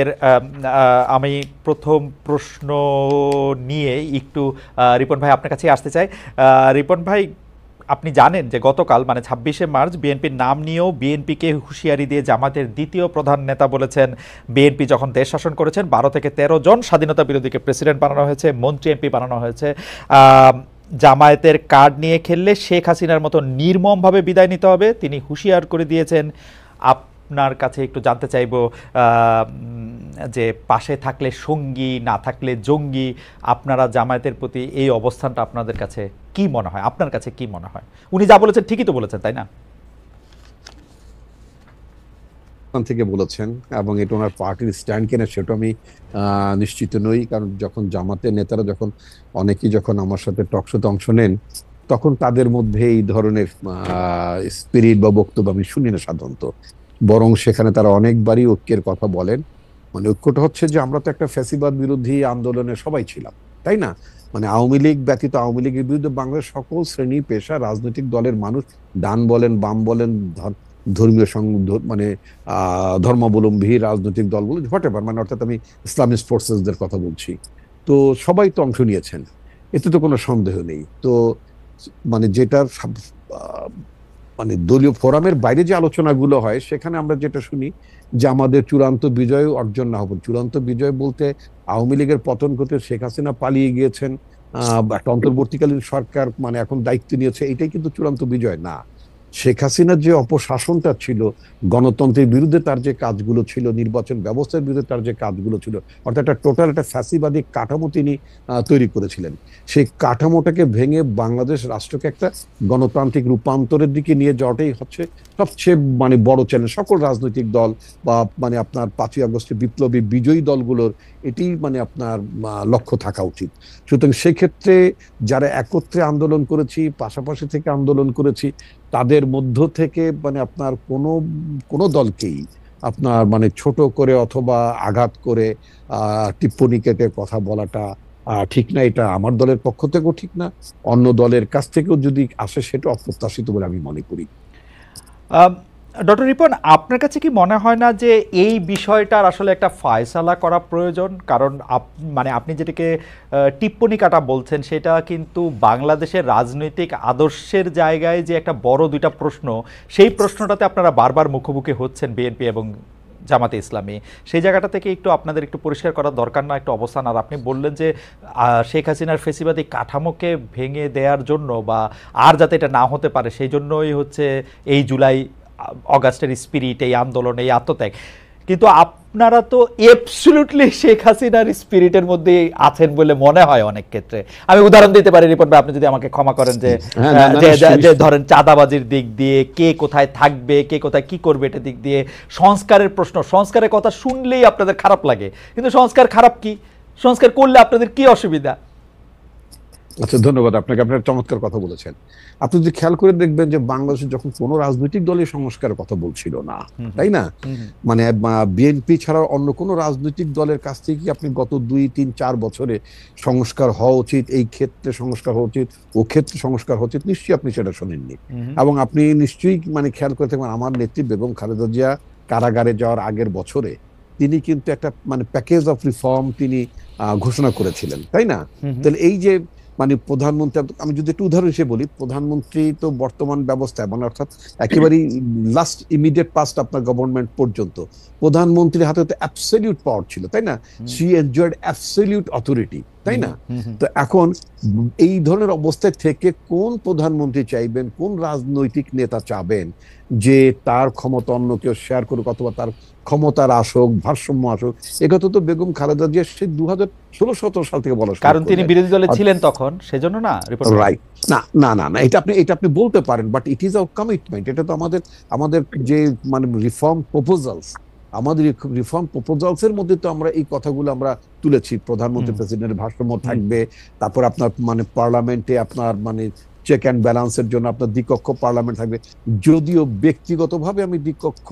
এর আমি প্রথম প্রশ্ন নিয়ে একটু রিপন ভাই আপনার কাছে আসতে চাই। রিপন ভাই, আপনি জানেন যে গতকাল মানে ২৬শে মার্চ বিএনপির নাম নিয়েও বিএনপিকে হুঁশিয়ারি দিয়ে জামাতের দ্বিতীয় প্রধান নেতা বলেছেন, বিএনপি যখন দেশ শাসন করেছেন ১২ থেকে ১৩ জন স্বাধীনতা বিরোধীকে প্রেসিডেন্ট বানানো হয়েছে, মন্ত্রী এমপি বানানো হয়েছে। জামায়াতের কার্ড নিয়ে খেললে শেখ হাসিনার মতো নির্মমভাবে বিদায় নিতে হবে তিনি হুঁশিয়ার করে দিয়েছেন। আপনার কাছে একটু জানতে চাইব যে পাশে থাকলে সঙ্গী, না থাকলে জঙ্গি, আপনারা জামায়াতের প্রতি এই অবস্থানটা আপনাদের কাছে কি মনে হয়? আপনার কাছে কি মনে হয়? উনি যা বলেছেন ঠিকই তো বলেছেন, তাই না? থেকে বলেছেন এবং এটা ওনার পার্টির স্ট্যান্ড কিনা সেটা আমি নিশ্চিত নই, কারণ যখন জামাতের নেতারা অনেকেই যখন আমার সাথে টকশোতে অংশ নেন তখন তাদের মধ্যে এই ধরনের স্পিরিট বা বক্তব্য আমি শুনি না সাধারণত। বরং সেখানে তারা অনেকবারই ঐক্যের কথা বলেন। মানে ঐক্যটা হচ্ছে যে আমরা তো একটা ফ্যাসিবাদ বিরোধী আন্দোলনে সবাই ছিলাম, তাই না? মানে আওয়ামী লীগ ব্যতীত আওয়ামী লীগের বিরুদ্ধে বাংলাদেশ সকল শ্রেণী পেশা রাজনৈতিক দলের মানুষ, ডান বলেন বাম বলেন, ধর্মীয় মানে ধর্মাবলম্বী রাজনৈতিক দলগুলো হোয়াটএভার, মানে অর্থাৎ আমি ইসলামিস্ট ফোর্সেসদের কথা বলছি, তো সবাই তো অংশ নিয়েছেন, এতে তো কোনো সন্দেহ নেই। তো মানে যেটার মানে দলীয় ফোরামের বাইরে যে আলোচনাগুলো হয় সেখানে আমরা যেটা শুনি যে আমাদের চূড়ান্ত বিজয় অর্জন না হবে। চূড়ান্ত বিজয় বলতে আওয়ামী লীগের পতন করতে শেখ হাসিনা পালিয়ে গিয়েছেন, একটা অন্তর্বর্তীকালীন সরকার মানে এখন দায়িত্ব নিয়েছে, এটাই কিন্তু চূড়ান্ত বিজয় না। শেখ হাসিনার যে অপশাসনটা ছিল, গণতন্ত্রের বিরুদ্ধে তার যে কাজগুলো ছিল, নির্বাচন ব্যবস্থার বিরুদ্ধে তার যে কাজগুলো ছিল, অর্থাৎ একটা টোটাল একটা ফ্যাসিবাদী কাঠামো তিনি তৈরি করেছিলেন। সেই কাঠামোটাকে ভেঙে বাংলাদেশ রাষ্ট্রকে একটা গণতান্ত্রিক রূপান্তরের দিকে নিয়ে যাওয়াটাই হচ্ছে সবচেয়ে মানে বড় চ্যালেঞ্জ সকল রাজনৈতিক দল বা মানে আপনার ৫ই আগস্টের বিপ্লবী বিজয়ী দলগুলোর এটি মানে আপনার লক্ষ্য থাকা উচিত। সুতরাং সেক্ষেত্রে যারা একত্রে আন্দোলন করেছি, পাশাপাশি থেকে আন্দোলন করেছি, তাদের মধ্য থেকে মানে আপনার কোনো দলকেই আপনার মানে ছোট করে অথবা আঘাত করে টিপ্পনী কেটে কথা বলাটা ঠিক না। এটা আমার দলের পক্ষ থেকেও ঠিক না, অন্য দলের কাছ থেকেও যদি আসে সেটা অপ্রত্যাশিত বলে আমি মনে করি। ডক্টর রিপন, আপনার কাছে কি মনে হয় না যে এই বিষয়টার আসলে একটা ফয়সালা করা প্রয়োজন? কারণ মানে আপনি যেটাকে টিপ্পনী কাটা বলছেন সেটা কিন্তু বাংলাদেশের রাজনৈতিক আদর্শের জায়গায় যে একটা বড় দুইটা প্রশ্ন, সেই প্রশ্নটাতে আপনারা বারবার মুখোমুখি হচ্ছেন বিএনপি এবং জামাতে ইসলামী। সেই জায়গাটা থেকে একটু আপনাদের একটু পরিষ্কার করার দরকার না একটা অবস্থান? আর আপনি বললেন যে শেখ হাসিনার ফেসিবাদী কাঠামোকে ভেঙে দেওয়ার জন্য বা আর যাতে এটা না হতে পারে সেই জন্যই হচ্ছে এই জুলাই অগাস্টের স্পিরিট, এই আন্দোলন, এই আত্মত্যাগ। কিন্তু আপনারা তো অ্যাবসলিউটলি শেখ হাসিনার স্পিরিটের মধ্যে আছেন বলে মনে হয় অনেক ক্ষেত্রে। আমি উদাহরণ দিতে পারি রিপোর্ট ভাই, আপনি যদি আমাকে ক্ষমা করেন, যে ধরেন চাঁদাবাজির দিক দিয়ে কে কোথায় থাকবে, কে কোথায় কি করবে, এটা দিক দিয়ে সংস্কারের প্রশ্ন, সংস্কারের কথা শুনলেই আপনাদের খারাপ লাগে। কিন্তু সংস্কার খারাপ কি? সংস্কার করলে আপনাদের কি অসুবিধা? আচ্ছা, ধন্যবাদ আপনাকে, আপনার চমৎকার কথা বলেছেন। আপনি যদি খেয়াল করে দেখবেন যে বাংলাদেশে যখন কোনো রাজনৈতিক দলের সংস্কারের কথা বলছিল না, তাই না? মানে বিএনপি ছাড়া অন্য কোনো রাজনৈতিক দলের কাছ থেকে কি আপনি গত ২, ৩, ৪ বছরে সংস্কার হওয়া উচিত, এই ক্ষেত্রে সংস্কার হওয়া উচিত, ও ক্ষেত্রে সংস্কার হওয়া উচিত, নিশ্চয়ই আপনি সেটা শোনেননি। এবং আপনি নিশ্চয়ই মানে খেয়াল করে থাকবেন আমার নেত্রী বেগম খালেদা জিয়া কারাগারে যাওয়ার আগের বছরে তিনি কিন্তু একটা মানে প্যাকেজ অফ রিফর্ম তিনি ঘোষণা করেছিলেন, তাই না? তাহলে এই যে মানে প্রধানমন্ত্রী, আমি যদি একটু উদাহরণ হিসেবে বলি, প্রধানমন্ত্রী তো বর্তমান ব্যবস্থায় মানে অর্থাৎ একেবারেই লাস্ট ইমিডিয়েট পাস্ট আপনার গভর্নমেন্ট পর্যন্ত প্রধানমন্ত্রীর হাতে তো অ্যাবসলিউট পাওয়ার ছিল, তাই না? শি এনজয়েড অ্যাবসলিউট অথরিটি, তাই না? তো এখন এই ধরনের অবস্থায় থেকে কোন প্রধানমন্ত্রী চাইবেন, কোন রাজনৈতিক নেতা চাবেন যে তার ক্ষমতা অন্য কেউ শেয়ার করুক অথবা তার ক্ষমতার আসুক, ভারসাম্য আসুক? একথা তো বেগম খালেদা জিয়া সেই ২০১৬-১৭ সাল থেকে বলা শুরু, কারণ তিনি বিরোধী দলে ছিলেন তখন, সেজন্য না? রাইট, না না না না, এটা আপনি বলতে পারেন, but it is our commitment. এটা তো আমাদের যে মানে রিফর্ম প্রপোজালস, আমাদের রিফর্ম প্রপোজালস এর মধ্যে তো আমরা এই কথাগুলো আমরা তুলেছি। প্রধানমন্ত্রী প্রেসিডেন্টের ভারসাম্য থাকবে, তারপর আপনার মানে পার্লামেন্টে আপনার মানে চেক অ্যান্ড ব্যালেন্সের জন্য আপনার দ্বিকক্ষ পার্লামেন্ট থাকবে। যদিও ব্যক্তিগতভাবে আমি দ্বিকক্ষ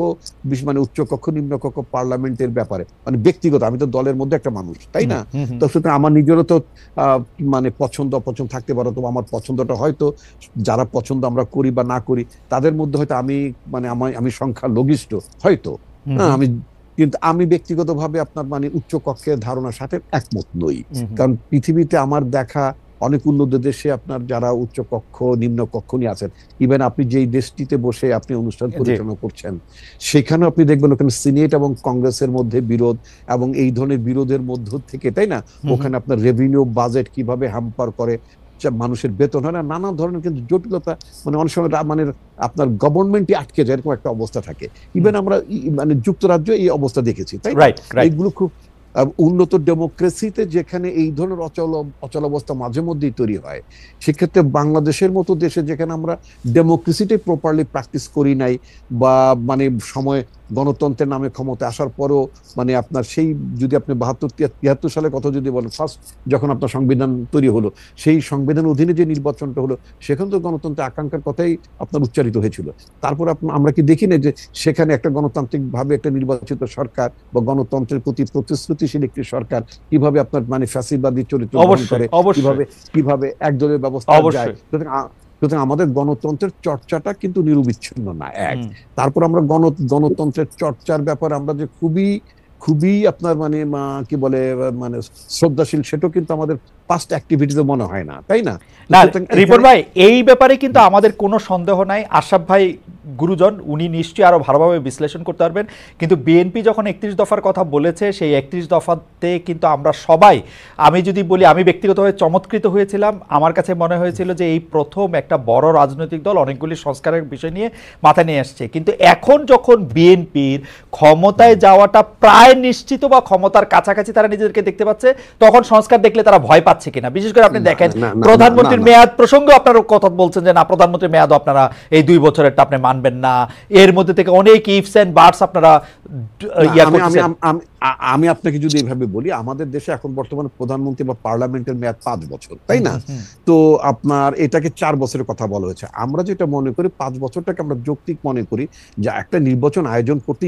মানে উচ্চকক্ষ নিম্নকক্ষ পার্লামেন্টের ব্যাপারে মানে ব্যক্তিগত, আমি তো দলের মধ্যে একটা মানুষ, তাই না? তো সুতরাং আমার নিজেরও তো মানে পছন্দ অপছন্দ থাকতে পারে। তো আমার পছন্দটা হয়তো যারা পছন্দ আমরা করি বা না করি তাদের মধ্যে হয়তো আমি মানে আমি সংখ্যালঘিষ্ঠ হয়তো, আমি কিন্তু আমি ব্যক্তিগতভাবে আপনার মানে উচ্চ কক্ষের ধারণার সাথে একমত নই। হুম, হুম। কারণ পৃথিবীতে আমার দেখা অনেক উন্নত দেশে আপনার যারা উচ্চ কক্ষ নিম্ন কক্ষ নিয়ে আছেন, ইভেন আপনি যেই দেশটিতে বসে আপনি অনুষ্ঠান জি। পরিচালনা করছেন, সেখানেও আপনি দেখবেন ওখানে সিনেট এবং কংগ্রেসের মধ্যে বিরোধ, এবং এই ধরনের বিরোধের মধ্য থেকে, তাই না, হুম, হুম। ওখানে আপনার রেভিনিউ বাজেট কিভাবে হ্যাম্পার করে, মানুষের বেতন হয় না, নানা ধরনের কিন্তু জটিলতা, মানে অনেক সময় মানে আপনার গভর্নমেন্টই আটকে যায়, এরকম একটা অবস্থা থাকে। হুম। ইভেন আমরা মানে যুক্তরাজ্য এই অবস্থা দেখেছি, তাই না? Right, right. এইগুলো খুব উন্নত ডেমোক্রেসিতে যেখানে এই ধরনের অচলাবস্থা মাঝে মধ্যেই তৈরি হয়, সেক্ষেত্রে বাংলাদেশের মতো দেশে যেখানে আমরা ডেমোক্রেসিটাই প্রপারলি প্র্যাকটিস করি নাই, বা মানে সময় গণতন্ত্রের নামে ক্ষমতা আসার পরও মানে আপনার সেই, যদি আপনি 72-73 সালের কথা যদি বলেন, ফার্স্ট যখন আপনার সংবিধান তৈরি হলো, সেই সংবিধান অধীনে যে নির্বাচনটা হলো, সেখানে তো গণতন্ত্রের আকাঙ্ক্ষার কথাই আপনার উচ্চারিত হয়েছিল। তারপর আমরা কি দেখি না যে সেখানে একটা গণতান্ত্রিক ভাবে একটা নির্বাচিত সরকার বা গণতন্ত্রের প্রতি প্রতিশ্রুতিশীল একটি সরকার কিভাবে আপনার মানে ফ্যাসিবাদী চরিত্র গ্রহণ অবশ্যই, করে, অবশ্যই, কিভাবে কিভাবে একদলীয় ব্যবস্থা যায়। অবশ্যই। সুতরাং আমাদের গণতন্ত্রের চর্চাটা কিন্তু নিরবিচ্ছিন্ন না, এক। হুম। তারপর আমরা গণতন্ত্রের চর্চার ব্যাপারে আমরা যে খুবই খুবই আপনার মানে কি বলে মানে শ্রদ্ধাশীল, সেটাও কিন্তু আমাদের পাস্ট অ্যাক্টিভিটিতে মনে হয় না, তাই না? না, সুতরাং রিপন এখানে ভাই, এই ব্যাপারে কিন্তু আমাদের কোনো সন্দেহ নাই। আশরাফ ভাই গুরুজন, উনি নিশ্চয়ই আরো ভালোভাবে বিশ্লেষণ করতে পারবেন। কিন্তু বিএনপি যখন 31 দফার কথা বলেছে, সেই 31 দফাতে কিন্তু আমরা সবাই, আমি যদি বলি আমি ব্যক্তিগতভাবে চমৎকৃত হয়েছিলাম। আমার কাছে মনে হয়েছিল যে এই প্রথম একটা বড় রাজনৈতিক দল অনেকগুলি সংস্কারের বিষয় নিয়ে মাথা নিয়ে আসছে। কিন্তু এখন যখন বিএনপির ক্ষমতায় যাওয়াটা প্রায় নিশ্চিত বা ক্ষমতার কাছাকাছি তারা নিজেদেরকে দেখতে পাচ্ছে, তখন সংস্কার দেখলে তারা ভয় পাচ্ছে কিনা। বিশেষ করে আপনি দেখেন না, না, প্রধানমন্ত্রীর না, মেয়াদ প্রসঙ্গে আপনারা কথা বলছেন যে না, প্রধানমন্ত্রীর মেয়াদও আপনারা এই 2 বছরেরটা আপনি মানবেন না। এর মধ্যে থেকে অনেক ইফস এন্ড বাটস আপনারা ইয়া আমি আমি করতেছেন। আমি আমি আপনাকে যদি এভাবে বলি, আমাদের দেশে এখন বর্তমানে প্রধানমন্ত্রী বা পার্লামেন্টের মেয়াদ 5 বছর, তাই না? তো আপনার এটাকে 4 বছরের কথা বলা হয়েছে। আমরা যেটা মনে করি, 5 বছরটাকে আমরা যৌক্তিক মনে করি, যে একটা নির্বাচন আয়োজন করতে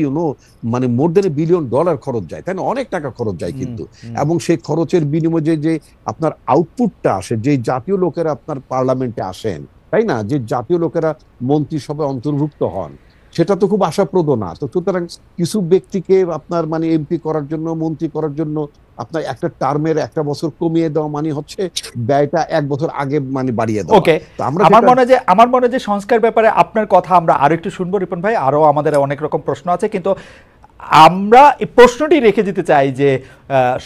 মানে মোর দেন $1 বিলিয়ন খরচ যায়, তাই না? অনেক টাকা খরচ যায় কিন্তু। এবং সেই খরচের বিনিময়ে যে আপনার আউটপুটটা আসে, যে জাতীয় লোকেরা আপনার পার্লামেন্টে আসেন, তাই না, যে জাতীয় লোকেরা মন্ত্রিসভায় অন্তর্ভুক্ত হন, সেটা তো খুব আশাপ্রদ না। তো সুতরাং কিছু ব্যক্তিকে আপনার মানে এমপি করার জন্য, মন্ত্রী করার জন্য আপনার একটা টার্মের 1 বছর কমিয়ে দেওয়া মানে হচ্ছে ব্যয়টা 1 বছর আগে মানে বাড়িয়ে দেওয়া। ওকে, তো আমরা আমার মনে হয় যে সংস্কার ব্যাপারে আপনার কথা আমরা আরো একটু শুনবো রিপন ভাই। আরো আমাদের অনেক রকম প্রশ্ন আছে, কিন্তু আমরা এই প্রশ্নটি রেখে দিতে চাই যে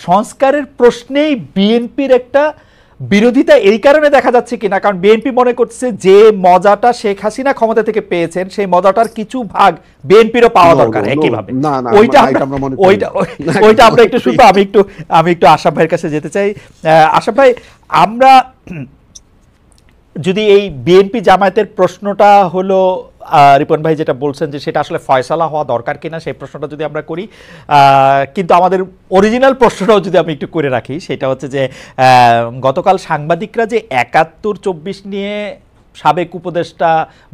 সংস্কারের প্রশ্নেই বিএনপির একটা বিরোধিতা এই কারণে দেখা যাচ্ছে কিনা, কারণ বিএনপি মনে করছে যে মজাটা শেখ হাসিনা ক্ষমতা থেকে পেয়েছেন, সেই মজাটার কিছু ভাগ বিএনপিরও পাওয়া দরকার একইভাবে। না, না, ওইটা আমরা মনে করি না। ওইটা আমরা একটু শুনবো। আমি একটু আশরাফ ভাইয়ের কাছে যেতে চাই। আশরাফ ভাই, আমরা যদি এই বিএনপি জামায়াতের প্রশ্নটা হলো, রিপন ভাই যেটা বলছেন যে সেটা আসলে ফয়সালা হওয়া দরকার কিনা, সেই প্রশ্নটা যদি আমরা করি, কিন্তু আমাদের অরিজিনাল প্রশ্নটাও যদি আমি একটু করে রাখি, সেটা হচ্ছে যে গতকাল সাংবাদিকরা যে 71-24 নিয়ে সাবেক উপদেষ্টা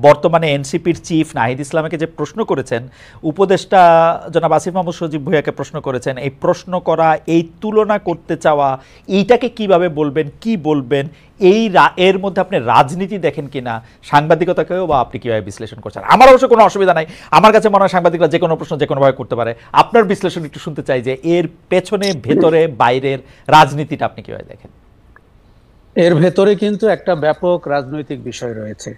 বর্তমানে এনসিপির চিফ নাহিদ ইসলামকে যে প্রশ্ন করেছেন, উপদেষ্টা জনাব আসিফ মাহমুদ সজীব ভুঁইয়াকে প্রশ্ন করেছেন, এই প্রশ্ন করা, এই তুলনা করতে চাওয়া, এইটাকে কিভাবে বলবেন, কি বলবেন, এর মধ্যে আপনি রাজনীতি দেখেন কিনা, সাংবাদিকতাকেও বা আপনি কিভাবে বিশ্লেষণ করছেন? আমার অবশ্য কোনো অসুবিধা নাই। আমার কাছে মনে হয় সাংবাদিকরা যে কোনো প্রশ্ন যে কোনোভাবে করতে পারে। আপনার বিশ্লেষণ একটু শুনতে চাই যে এর পেছনে, ভেতরে, বাইরের রাজনীতিটা আপনি কিভাবে দেখেন? এর ভেতরে কিন্তু একটা ব্যাপক রাজনৈতিক বিষয় রয়েছে।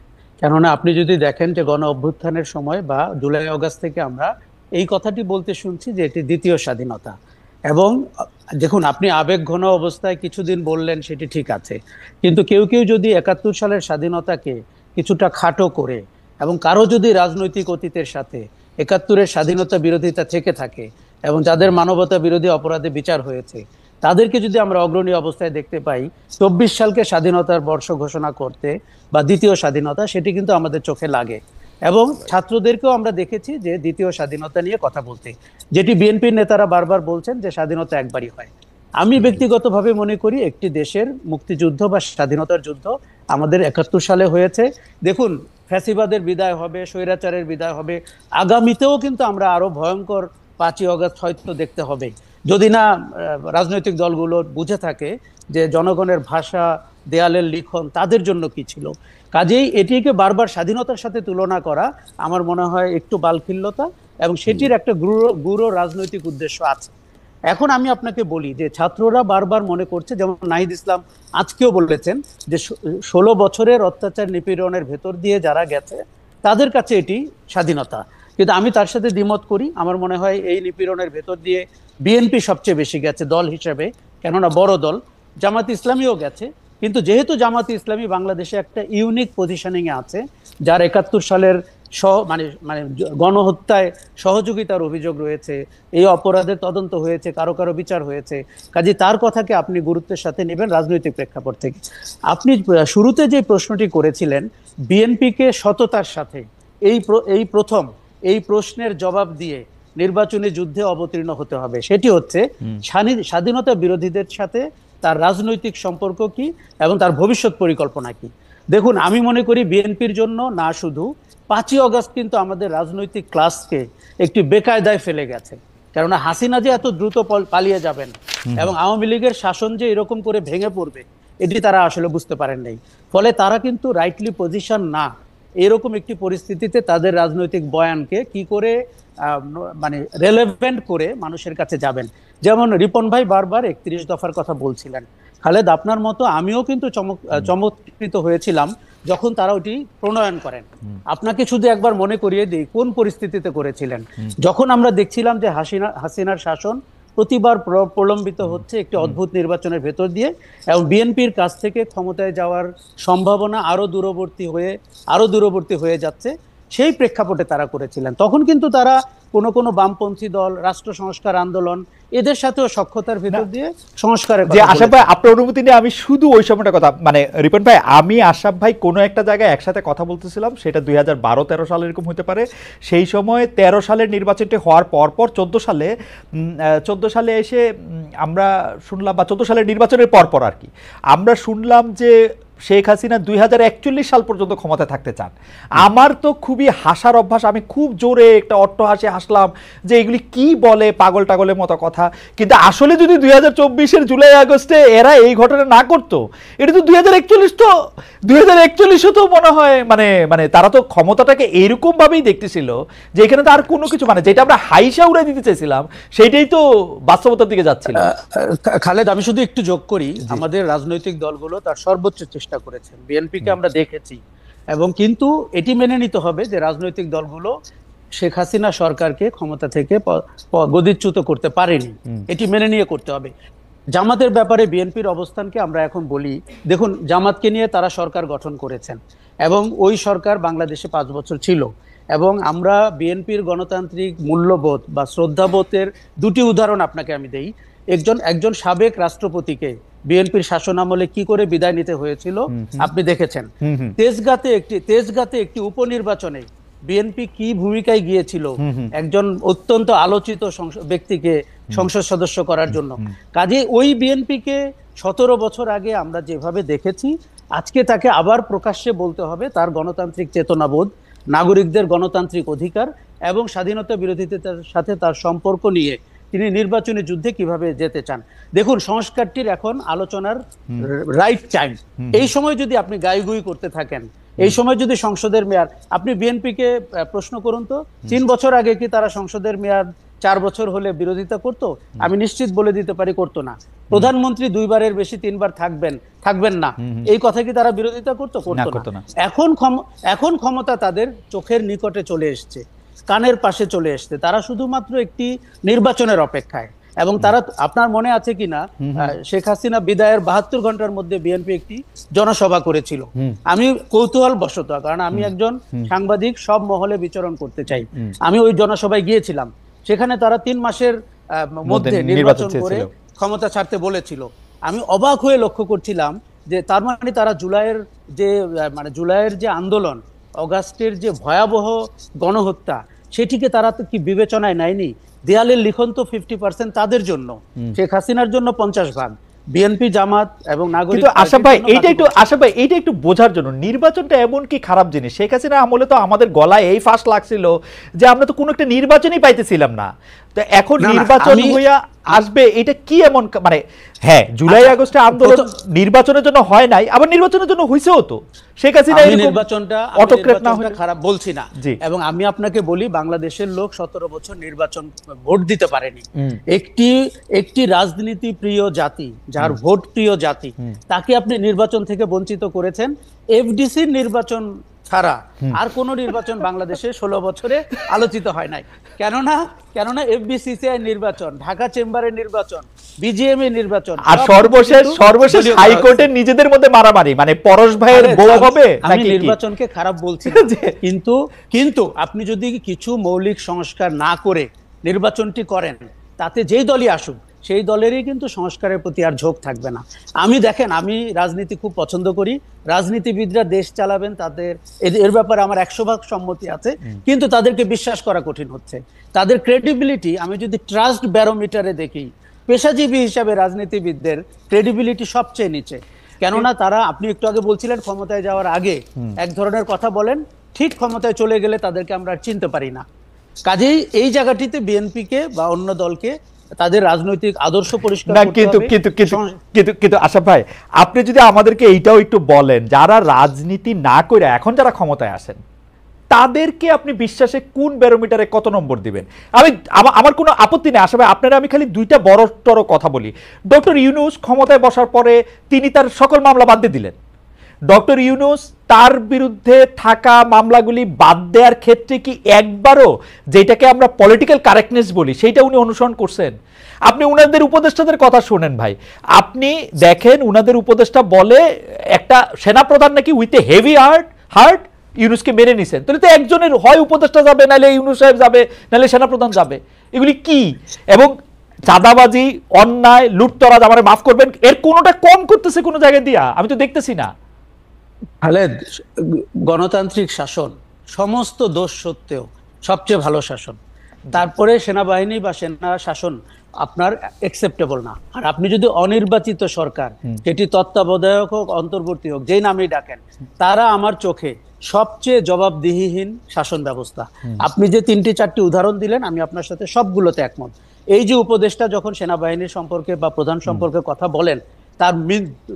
কেননা আপনি যদি দেখেন যে গণ অভ্যুত্থানের সময় বা জুলাই আগস্ট থেকে আমরা এই কথাটি বলতে শুনছি যে এটি দ্বিতীয় স্বাধীনতা। এবং দেখুন, আপনি আবেগ ঘন অবস্থায় কিছুদিন বললেন, সেটি ঠিক আছে, কিন্তু কেউ কেউ যদি 71 সালের স্বাধীনতাকে কিছুটা খাটো করে, এবং কারো যদি রাজনৈতিক অতীতের সাথে 71-এর স্বাধীনতা বিরোধিতা থেকে থাকে, এবং যাদের মানবতা বিরোধী অপরাধে বিচার হয়েছে, তাদেরকে যদি আমরা অগ্রণী অবস্থায় দেখতে পাই 24 সালকে স্বাধীনতার বর্ষ ঘোষণা করতে বা দ্বিতীয় স্বাধীনতা, সেটি কিন্তু আমাদের চোখে লাগে। এবং ছাত্রদেরকেও আমরা দেখেছি যে দ্বিতীয় স্বাধীনতা নিয়ে কথা বলতে, যেটি বিএনপির নেতারা বারবার বলছেন যে স্বাধীনতা একবারই হয়। আমি ব্যক্তিগতভাবে মনে করি একটি দেশের মুক্তিযুদ্ধ বা স্বাধীনতার যুদ্ধ আমাদের 71 সালে হয়েছে। দেখুন, ফ্যাসিবাদের বিদায় হবে, স্বৈরাচারের বিদায় হবে, আগামীতেও কিন্তু আমরা আরো ভয়ঙ্কর 5ই আগস্ট হয়তো দেখতে হবে, যদি না রাজনৈতিক দলগুলো বুঝে থাকে যে জনগণের ভাষা, দেয়ালের লিখন তাদের জন্য কি ছিল। কাজেই এটিকে বারবার স্বাধীনতার সাথে তুলনা করা আমার মনে হয় একটু বালখিল্যতা এবং সেটির একটা গূঢ় রাজনৈতিক উদ্দেশ্য আছে। এখন আমি আপনাকে বলি যে ছাত্ররা বারবার মনে করছে, যেমন নাহিদ ইসলাম আজকেও বলেছেন যে 16 বছরের অত্যাচার নিপীড়নের ভেতর দিয়ে যারা গেছে তাদের কাছে এটি স্বাধীনতা, কিন্তু আমি তার সাথে দ্বিমত করি। আমার মনে হয় এই নিপীড়নের ভেতর দিয়ে বিএনপি সবচেয়ে বেশি গেছে দল হিসেবে, কেননা বড় দল। জামাত ইসলামীও গেছে, কিন্তু যেহেতু জামাত ইসলামী বাংলাদেশে একটা ইউনিক পজিশনিং এ আছে, যার 71 সালের মানে মানে গণহত্যায় সহযোগিতার অভিযোগ রয়েছে, এই অপরাধের তদন্ত হয়েছে, কারো কারো বিচার হয়েছে, কাজে তার কথাকে আপনি গুরুত্বের সাথে নেবেন রাজনৈতিক প্রেক্ষাপট থেকে। আপনি শুরুতে যে প্রশ্নটি করেছিলেন বিএনপিকে সততার সাথে এই প্রথম এই প্রশ্নের জবাব দিয়ে নির্বাচনী যুদ্ধে অবতীর্ণ হতে হবে, সেটি হচ্ছে স্বাধীনতা বিরোধীদের সাথে তার রাজনৈতিক সম্পর্ক কি এবং তার ভবিষ্যৎ পরিকল্পনা কি। দেখুন, আমি মনে করি বিএনপির জন্য না শুধু 5ই অগস্ট কিন্তু আমাদের রাজনৈতিক ক্লাসকে একটি বেকায়দায় ফেলে গেছে, কেননা হাসিনা যে এত দ্রুত পালিয়ে যাবেন এবং আওয়ামী লীগের শাসন যে এরকম করে ভেঙে পড়বে এটি তারা আসলে বুঝতে পারেন নাই। ফলে তারা কিন্তু রাইটলি পজিশন না, এরকম একটি পরিস্থিতিতে তাদের রাজনৈতিক বয়ানকে কি করে মানে রেলেভেন্ট করে মানুষের কাছে যাবেন। যেমন রিপন ভাই বারবার 31 দফার কথা বলছিলেন, খালেদ আপনার মতো আমিও কিন্তু চমৎকৃত হয়েছিলাম যখন তারা ওটি প্রণয়ন করেন। আপনাকে শুধু একবার মনে করিয়ে দিই কোন পরিস্থিতিতে করেছিলেন, যখন আমরা দেখছিলাম যে হাসিনার শাসন প্রতিবার প্রলম্বিত হচ্ছে একটি অদ্ভুত নির্বাচনের ভেতর দিয়ে, এবং বিএনপির কাছ থেকে ক্ষমতায় যাওয়ার সম্ভাবনা আরো দূরবর্তী হয়ে যাচ্ছে, সেই প্রেক্ষাপটে তারা করেছিলেন। তখন কিন্তু তারা কোনো বামপন্থী দল, রাষ্ট্র সংস্কার আন্দোলন এদের সাথেও সক্ষতার ভিতর দিয়ে সংস্কারের যে আশরাফ ভাই আপনার অনুমতি নিয়ে আমি শুধু ওই সময়টা কথা, মানে রিপন ভাই আমি আশরাফ ভাই কোনো একটা জায়গায় একসাথে কথা বলতেছিলাম, সেটা 2012-13 সালে এরকম হতে পারে। সেই সময় 13 সালের নির্বাচনটি হওয়ার পরপর 14 সালে এসে আমরা শুনলাম, বা 14 সালের নির্বাচনের পরপর আর কি আমরা শুনলাম যে শেখ হাসিনা 2041 সাল পর্যন্ত ক্ষমতায় থাকতে চান। আমার তো খুবই হাসার অভ্যাস, আমি খুব জোরে একটা অট্টহাসি হাসলাম যে এগুলি কি বলে, পাগল টাগলের মতো কথা। কিন্তু আসলে যদি 2024-এর জুলাই আগস্টে এরা এই ঘটনা না করতো, এটা তো 2041 তো মনে হয় মানে তারা তো ক্ষমতাটাকে এইরকম ভাবেই দেখতেছিল যে এখানে তো আর কোনো কিছু, মানে যেটা আমরা হাইসা উড়ে দিতে চাইছিলাম সেইটাই তো বাস্তবতার দিকে যাচ্ছিল। খালেদ আমি শুধু একটু যোগ করি, আমাদের রাজনৈতিক দলগুলো তার সর্বোচ্চ চেষ্টা করেছেন, বিএনপিকে আমরা দেখেছি, এবং কিন্তু এটি মেনে নিতে হবে যে রাজনৈতিক দলগুলো শেখ হাসিনা সরকারকে ক্ষমতা থেকে গদিচ্যুত করতে পারেনি, এটি মেনে নিয়ে করতে হবে। জামাতের ব্যাপারে বিএনপির অবস্থানকে আমরা এখন বলি, দেখুন জামাতকে নিয়ে তারা সরকার গঠন করেছেন এবং ওই সরকার বাংলাদেশে 5 বছর ছিল, এবং আমরা বিএনপির গণতান্ত্রিক মূল্যবোধ বা শ্রদ্ধাবোধের দুটি উদাহরণ আপনাকে আমি দেই। একজন সাবেক রাষ্ট্রপতিকে বিএনপির শাসন আমলে কি করে বিদায় নিতে হয়েছিল আপনি দেখেছেন। তেজগাঁতে একটি উপনির্বাচনে বিএনপি কি ভূমিকায় গিয়েছিল একজন অত্যন্ত আলোচিত ব্যক্তিকে সংসদ সদস্য করার জন্য। কাজে ওই বিএনপিকে 17 বছর আগে আমরা যেভাবে দেখেছি, আজকে তাকে আবার প্রকাশ্যে বলতে হবে তার গণতান্ত্রিক চেতনাবোধ, নাগরিকদের গণতান্ত্রিক অধিকার এবং স্বাধীনতা বিরোধীদের সাথে তার সম্পর্ক নিয়ে তিনি নির্বাচনী যুদ্ধে কিভাবে যেতে চান। দেখুন, সংস্কারটির এখন আলোচনার রাইট টাইম। এই সময় যদি আপনি গাইগুই করতে থাকেন, এই সময় যদি সংসদের মেয়াদ, আপনি বিএনপিকে প্রশ্ন করুন তো 3 বছর আগে কি তারা সংসদের মেয়াদ 4 বছর হলে বিরোধিতা করত? আমি নিশ্চিত বলে দিতে পারি করতো না। প্রধানমন্ত্রী 2 বারের বেশি 3 বার থাকবেন না, এই কথা কি তারা বিরোধিতা করতো না। এখন ক্ষমতা তাদের চোখের নিকটে চলে এসছে, কানের পাশে চলে এসছে, তারা শুধুমাত্র একটি নির্বাচনের অপেক্ষায়। এবং তারা, আপনার মনে আছে কিনা, শেখ হাসিনা বিদায়ের 72 ঘন্টার মধ্যে বিএনপি একটি জনসভা করেছিল। আমি কৌতূহল বশত, কারণ আমি একজন সাংবাদিক, সব মহলে বিচরণ করতে চাই, আমি ওই জনসভায় গিয়েছিলাম। সেখানে তারা 3 মাসের মধ্যে নির্বাচন করে ক্ষমতা ছাড়তে বলেছিল। আমি অবাক হয়ে লক্ষ্য করছিলাম যে তার মানে তারা জুলাইয়ের যে আন্দোলন, অগাস্টের যে ভয়াবহ গণহত্যা, সেটিকে তারা তো কি বিবেচনায় নেয়নি। দেয়ালের লিখন তো 50% তাদের জন্য, শেখ হাসিনার জন্য 50%। বিএনপি, জামাত এবং নাগরিক। আশরাফ ভাই এইটা একটু বোঝার জন্য, নির্বাচনটা এমন কি খারাপ জিনিস? শেখ হাসিনা আমলে তো আমাদের গলায় এই ফাঁস লাগছিল যে আমরা তো কোনো একটা নির্বাচনই পাইতেছিলাম না, তো এখন নির্বাচন হইয়া আসবে, এটা কি এমন মানে হ্যাঁ জুলাই আগস্টে আন্দোলন নির্বাচনের জন্য হয় নাই, আবার নির্বাচনের জন্য হইছেও তো। শেখ হাসিনা নির্বাচনটা খারাপ বলছি না, এবং আমি আপনাকে বলি বাংলাদেশের লোক 17 বছর নির্বাচন ভোট দিতে পারেনি। একটি রাজনীতি প্রিয় জাতি, যার ভোট প্রিয় জাতি, তাকে আপনি নির্বাচন থেকে বঞ্চিত করেছেন। এফডিসি নির্বাচন ছাড়া আর কোন নির্বাচন বাংলাদেশে 16 বছরে আলোচিত হয় নাই। কেননা এফবিসিসিআই নির্বাচন, ঢাকা চেম্বারের নির্বাচন, বিজিএমএ নির্বাচন, আর সর্বশেষ হাইকোর্টের নিজেদের মধ্যে মারামারি, মানে পরশ ভাইয়ের বউ হবে। আমি নির্বাচনকে খারাপ বলছি কিন্তু আপনি যদি কিছু মৌলিক সংস্কার না করে নির্বাচনটি করেন, তাতে যেই দলই আসুক সেই দলেরই কিন্তু সংস্কারের প্রতি আর ঝোঁক থাকবে না। আমি রাজনীতি খুব পছন্দ করি, রাজনীতিবিদরা দেশ চালাবেন, তাদের এর ব্যাপারে আমার 100% সম্মতি আছে, কিন্তু তাদেরকে বিশ্বাস করা কঠিন হচ্ছে। তাদের ক্রেডিবিলিটি আমি যদি ট্রাস্ট ব্যারোমিটারে দেখি, পেশাজীবী হিসাবে রাজনীতিবিদদের ক্রেডিবিলিটি সবচেয়ে নিচে। কেননা তারা, আপনি একটু আগে বলছিলেন ক্ষমতায় যাওয়ার আগে এক ধরনের কথা বলেন, ঠিক ক্ষমতায় চলে গেলে তাদেরকে আমরা চিনতে পারি না। কাজেই এই জায়গাটিতে বিএনপিকে বা অন্য দলকে তাদের রাজনৈতিক আদর্শ পরিষ্কার করতে হবে। কিন্তু আশরাফ ভাই, আপনি যদি আমাদেরকে এইটাও একটু বলেন, যারা রাজনীতি না করে এখন যারা ক্ষমতায় আসেন, তাদেরকে আপনি বিশ্বাসে কোন ব্যারোমিটারে কত নম্বর দিবেন? আমার কোনো আপত্তি নেই আশরাফ ভাই, আপনারা আমি খালি দুইটা বড় কথা বলি। ডক্টর ইউনূস ক্ষমতায় বসার পরে তিনি তার সকল মামলা বাদ দিয়ে দিলেন। ডক্টর ইউনূস তার বিরুদ্ধে থাকা মামলাগুলি বাদ দেওয়ার ক্ষেত্রে কি একবারও, যেটাকে আমরা পলিটিক্যাল কারেক্টনেস বলি, সেইটা উনি অনুসরণ করছেন? আপনি উনাদের উপদেষ্টাদের কথা শোনেন ভাই, আপনি দেখেন উনাদের উপদেষ্টা বলে একটা সেনাপ্রধান নাকি উইথ এ হেভি হার্ট ইউনূসকে মেনে নিছেন। তাহলে তো একজনের হয় উপদেষ্টা যাবে, নাহলে ইউনূস সাহেব যাবে, নাহলে সেনাপ্রধান যাবে। এগুলি কি? এবং চাঁদাবাজি, অন্যায়, লুটতরাজ, আমার মাফ করবেন, এর কোনোটা কম করতেছে কোনো জায়গায় দিয়া? আমি তো দেখতেছি না। খালেদ, গণতান্ত্রিক শাসন সমস্ত দোষ সত্ত্বেও সবচেয়ে ভালো শাসন। তারপরে সেনাবাহিনী বা সেনা শাসন আপনার অ্যাকসেপ্টেবল না। আর আপনি যদি অনির্বাচিত সরকার, যেটি তত্ত্বাবধায়ক হোক, অন্তর্বর্তী হোক, যেই নামেই ডাকেন, তারা আমার চোখে সবচেয়ে জবাবদিহিহীন শাসন ব্যবস্থা। আপনি যে 3-4টি উদাহরণ দিলেন, আমি আপনার সাথে সবগুলোতে একমত। এই যে উপদেষ্টা যখন সেনাবাহিনীর সম্পর্কে বা প্রধান সম্পর্কে কথা বলেন, তার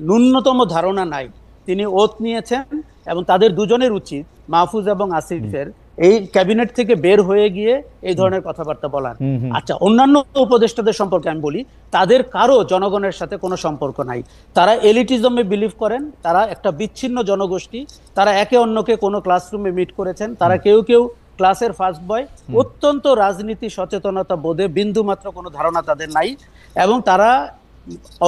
ন্যূনতম ধারণা নাই। তিনি ওথ নিয়েছেন এবং তাদের দুজনের উচিত, মাহফুজ এবং আসিফের, এই ক্যাবিনেট থেকে বের হয়ে গিয়ে এই ধরনের কথাবার্তা বলার। আচ্ছা, অন্যান্য উপদেষ্টাদের সম্পর্কে আমি বলি, তাদের কারো জনগণের সাথে কোনো সম্পর্ক নাই। তারা এলিটিজমে বিলিভ করেন, তারা একটা বিচ্ছিন্ন জনগোষ্ঠী, তারা একে অন্যকে কোনো ক্লাসরুমে মিট করেছেন, তারা কেউ ক্লাসের ফার্স্ট বয়, অত্যন্ত রাজনীতি সচেতনতা বোধে বিন্দু মাত্র কোনো ধারণা তাদের নাই। এবং তারা,